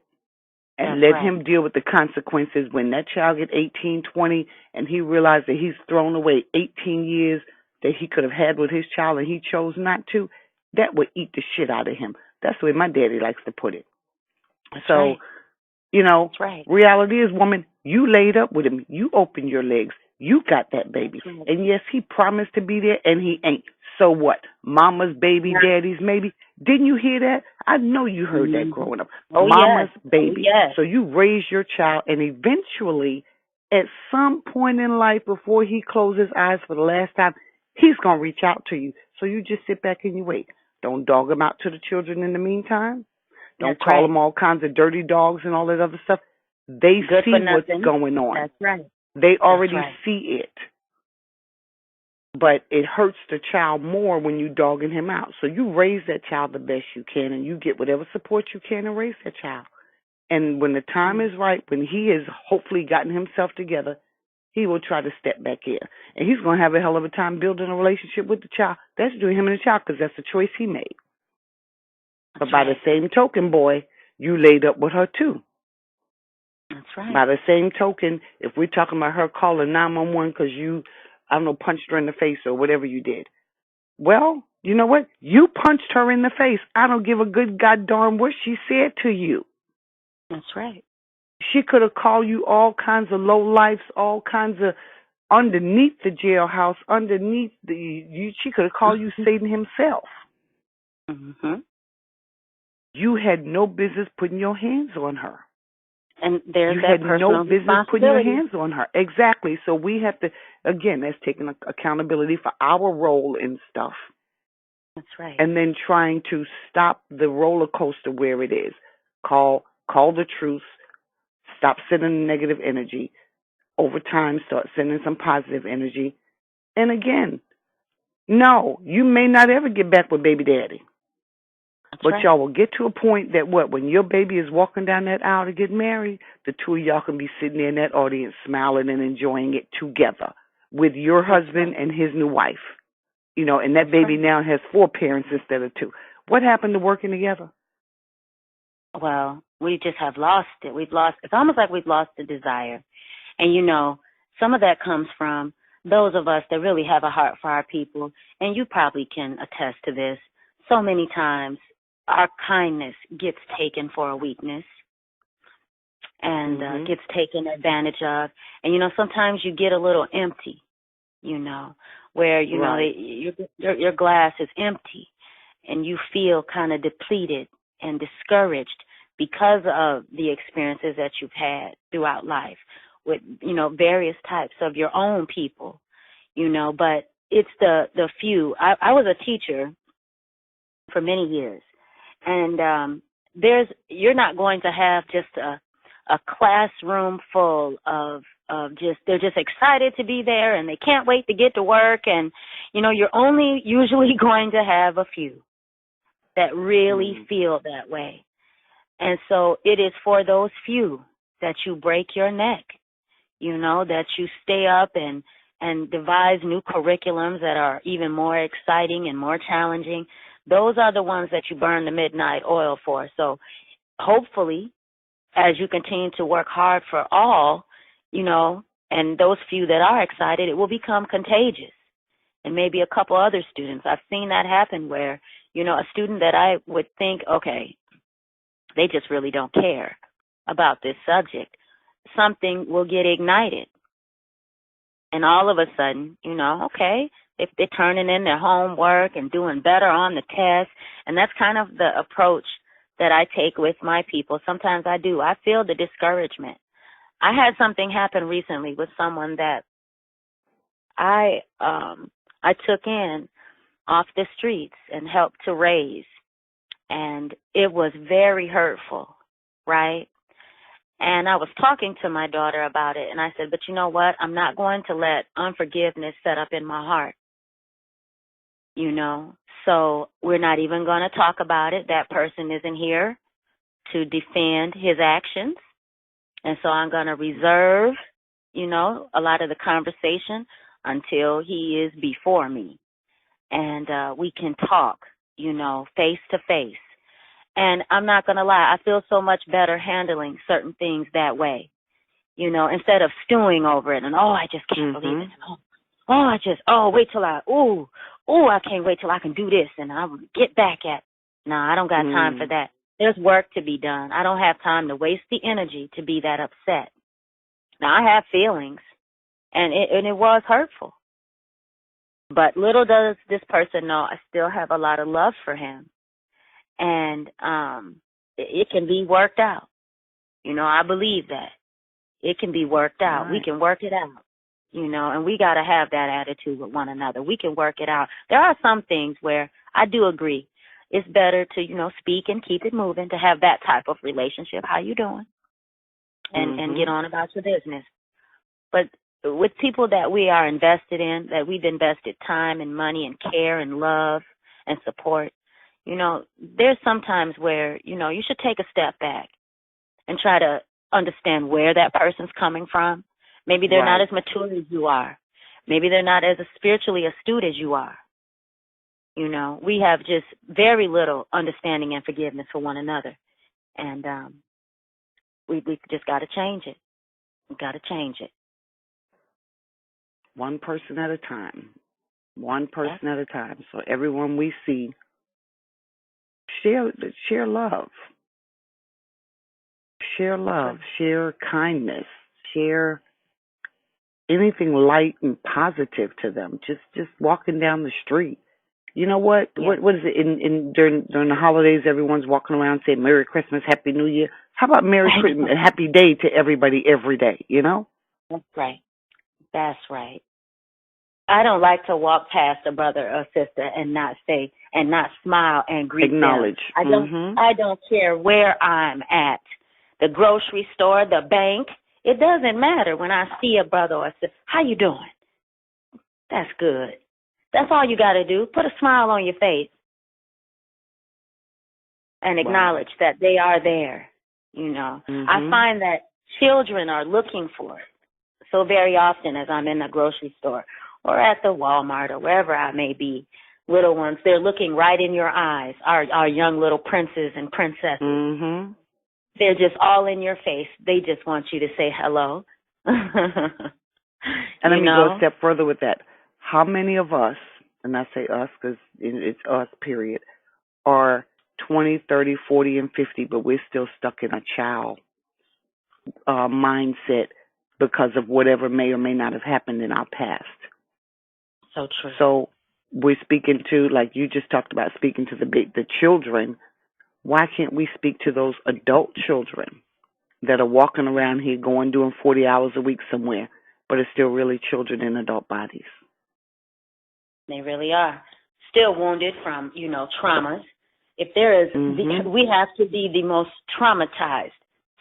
S3: And let him deal with the consequences when that child get 18, 20, and he realized that he's thrown away 18 years that he could have had with his child and he chose not to, that would eat the shit out of him. That's the way my daddy likes to put it. Reality is, woman, you laid up with him. You opened your legs. You got that baby. And yes, he promised to be there, and he ain't. So what? Mama's baby, daddy's maybe. Didn't you hear that? I know you heard that growing up. Mama's baby. So you raise your child, and eventually, at some point in life, before he closes his eyes for the last time, he's going to reach out to you. So you just sit back and you wait. Don't dog him out to the children in the meantime. Don't call them all kinds of dirty dogs and all that other stuff. They see what's going on.
S4: That's right.
S3: They already see it. But it hurts the child more when you dogging him out. So you raise that child the best you can, and you get whatever support you can to raise that child. And when the time is right, when he has hopefully gotten himself together, he will try to step back in. And he's going to have a hell of a time building a relationship with the child. That's between him and the child because that's the choice he made. But by the same token, boy, you laid up with her too.
S4: That's right.
S3: By the same token, if we're talking about her calling 911 because you, I don't know, punched her in the face or whatever you did. Well, you know what? You punched her in the face. I don't give a good goddamn what she said to you.
S4: That's right.
S3: She could have called you all kinds of low lives, all kinds of underneath the jailhouse, underneath she could have called you Satan himself.
S4: Mm-hmm.
S3: You had no business putting your hands on her.
S4: And there's
S3: that personal responsibility. You had no business putting your hands on her. Exactly. So we have to, again, that's taking accountability for our role in stuff.
S4: That's right.
S3: And then trying to stop the roller coaster where it is. Call the truce. Stop sending negative energy. Over time, start sending some positive energy. And again, no, you may not ever get back with baby daddy.
S4: That's
S3: But
S4: right.
S3: y'all will get to a point that when your baby is walking down that aisle to get married, the two of y'all can be sitting there in that audience smiling and enjoying it together with your husband and his new wife. And that baby now has 4 parents instead of 2. What happened to working together?
S4: Well, we just have lost it. It's almost like we've lost the desire. And, some of that comes from those of us that really have a heart for our people. And you probably can attest to this. So many times our kindness gets taken for a weakness and gets taken advantage of. And, sometimes you get a little empty, where,
S3: Right.
S4: your glass is empty and you feel kind of depleted and discouraged because of the experiences that you've had throughout life with, various types of your own people, but it's the few. I was a teacher for many years, and you're not going to have just a classroom full of they're just excited to be there and they can't wait to get to work, and you're only usually going to have a few that really feel that way. And so it is for those few that you break your neck, that you stay up and devise new curriculums that are even more exciting and more challenging. Those are the ones that you burn the midnight oil for. So hopefully, as you continue to work hard for all, and those few that are excited, it will become contagious. And maybe a couple other students. I've seen that happen where, a student that I would think, okay, they just really don't care about this subject, something will get ignited. And all of a sudden, okay, if they're turning in their homework and doing better on the test, and that's kind of the approach that I take with my people. Sometimes I do. I feel the discouragement. I had something happen recently with someone that I took in off the streets and helped to raise. And it was very hurtful, right? And I was talking to my daughter about it, and I said, but you know what? I'm not going to let unforgiveness set up in my heart, So we're not even going to talk about it. That person isn't here to defend his actions. And so I'm going to reserve, a lot of the conversation until he is before me. And we can talk, face to face. And I'm not going to lie, I feel so much better handling certain things that way, instead of stewing over it and, I just can't believe it. I can't wait till I can do this and I'll get back at it. No, I don't got time for that. There's work to be done. I don't have time to waste the energy to be that upset. Now, I have feelings, and it was hurtful. But little does this person know I still have a lot of love for him. And it can be worked out. I believe that. It can be worked out.
S3: Right.
S4: We can work it out, and we got to have that attitude with one another. We can work it out. There are some things where I do agree. It's better to, speak and keep it moving, to have that type of relationship. How you doing? And get on about your business. But with people that we are invested in, that we've invested time and money and care and love and support, there's sometimes where, you should take a step back and try to understand where that person's coming from. Maybe they're not as mature as you are. Maybe they're not as spiritually astute as you are. We have just very little understanding and forgiveness for one another. And we just got to change it. We got to change it.
S3: One person at a time. One person at a time. So everyone we see, share love. Share love. Share kindness. Share anything light and positive to them. Just walking down the street. You know what?
S4: Yeah.
S3: What is it during the holidays? Everyone's walking around saying Merry Christmas, Happy New Year. How about Merry Christmas and Happy Day to everybody every day?
S4: That's right. That's right. I don't like to walk past a brother or sister and not say and not smile and greet
S3: Acknowledge.
S4: them. I don't care where I'm at. the grocery store, the bank. It doesn't matter when I see a brother or a sister. How you doing? That's good. That's all you got to do. Put a smile on your face and acknowledge that they are there. You know, I find that children are looking for it so very often as I'm in the grocery store or at the Walmart or wherever I may be. Little ones, they're looking right in your eyes, our young little princes and princesses. They're just all in your face. They just want you to say hello.
S3: And let me go a step further with that. How many of us, and I say us because it's us, period, are 20, 30, 40, and 50, but we're still stuck in a child mindset because of whatever may or may not have happened in our past.
S4: So true.
S3: So we're speaking to, like you just talked about, speaking to the children. Why can't we speak to those adult children that are walking around here doing 40 hours a week somewhere, but are still really children in adult bodies?
S4: They really are. Still wounded from, traumas. If there is, we have to be the most traumatized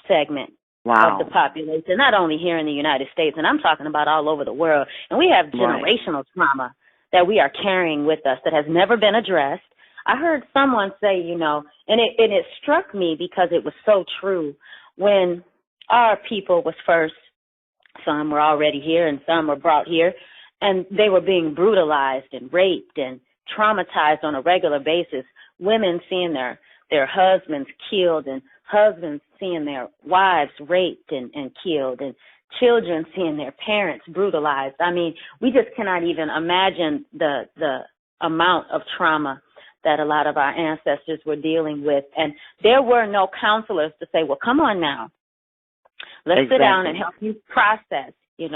S4: segment of the population, not only here in the United States, and I'm talking about all over the world. And we have generational trauma that we are carrying with us that has never been addressed. I heard someone say, and it struck me because it was so true. When our people was first, some were already here and some were brought here, and they were being brutalized and raped and traumatized on a regular basis. Women seeing their husbands killed, and husbands seeing their wives raped and killed, and children seeing their parents brutalized. I mean, we just cannot even imagine the amount of trauma that a lot of our ancestors were dealing with. And there were no counselors to say, well, come on now. Let's sit down and help you process, They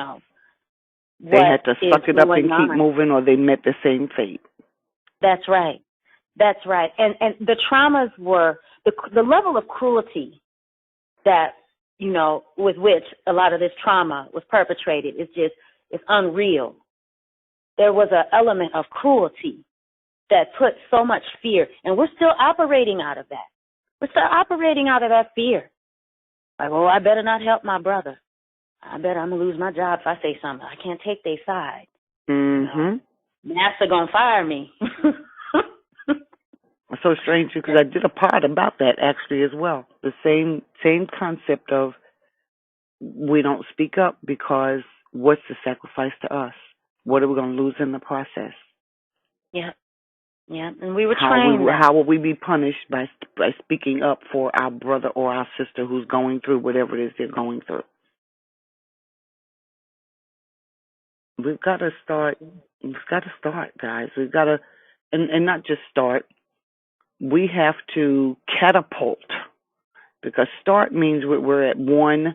S3: had to suck it up and keep moving, or they met the same fate.
S4: That's right. That's right. And the traumas were, the level of cruelty that, with which a lot of this trauma was perpetrated it's unreal. There was an element of cruelty that put so much fear, and we're still operating out of that. We're still operating out of that fear. Like, I better not help my brother. I bet I'm going to lose my job if I say something. I can't take their side. NASA going to fire me.
S3: It's so strange because I did a pod about that actually as well. The same concept of we don't speak up because what's the sacrifice to us? What are we going to lose in the process?
S4: Yeah. Yeah, and we were trained.
S3: How will we be punished by speaking up for our brother or our sister who's going through whatever it is they're going through? We've got to start. We've got to start, guys. We've got to, and not just start. We have to catapult, because start means we're at one,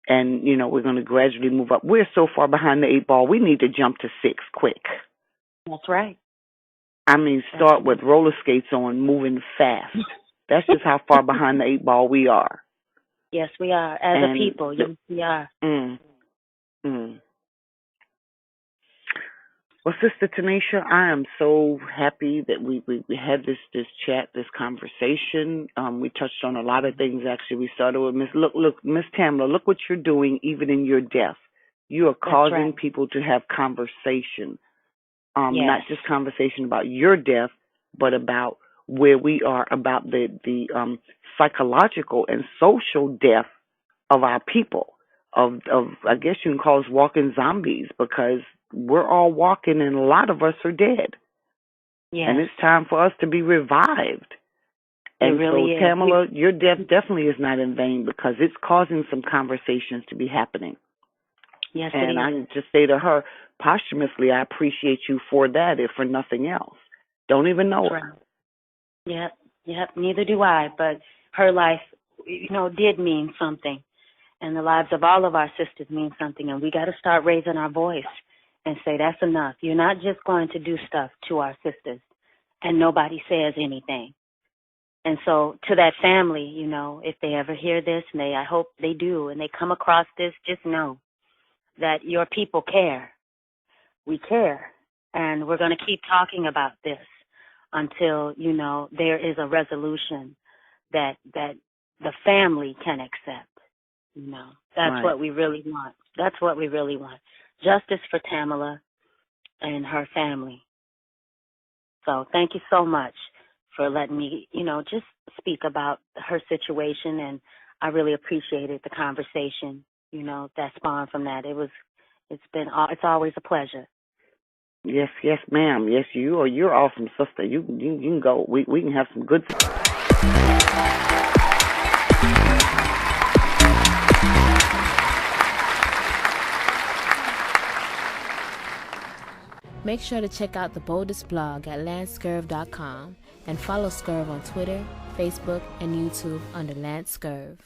S3: and we're going to gradually move up. We're so far behind the 8 ball. We need to jump to 6 quick.
S4: That's right.
S3: I mean, start with roller skates on, moving fast. That's just how far behind the 8 ball we are.
S4: Yes, we are. As a people, yes, we are.
S3: Well, Sister Tanisha, I am so happy that we had this chat, this conversation. We touched on a lot of things, actually. We started with Miss Tamla, look what you're doing even in your death. You are causing people to have conversation. Not just conversation about your death, but about where we are, about the psychological and social death of our people, of I guess you can call us walking zombies, because we're all walking and a lot of us are dead. Yes. And it's time for us to be revived. And really so, Tamala, your death definitely is not in vain, because it's causing some conversations to be happening.
S4: Yes,
S3: and I can just say to her, posthumously, I appreciate you for that, if for nothing else. Don't even know her.
S4: Yep, neither do I. But her life, did mean something. And the lives of all of our sisters mean something. And we got to start raising our voice and say, that's enough. You're not just going to do stuff to our sisters and nobody says anything. And so to that family, if they ever hear this, and I hope they do, and they come across this, just know that your people care. We care. And we're going to keep talking about this until, there is a resolution that the family can accept. That's
S3: Right.
S4: what we really want. That's what we really want. Justice for Tamala and her family. So thank you so much for letting me, just speak about her situation, and I really appreciated the conversation, that spawned from that. It's always a pleasure.
S3: Yes, yes, ma'am. Yes, you're awesome, sister. You can go. We can have some good.
S1: Make sure to check out the Boldest blog at lancescurv.com and follow Scurv on Twitter, Facebook, and YouTube under Lance Scurv.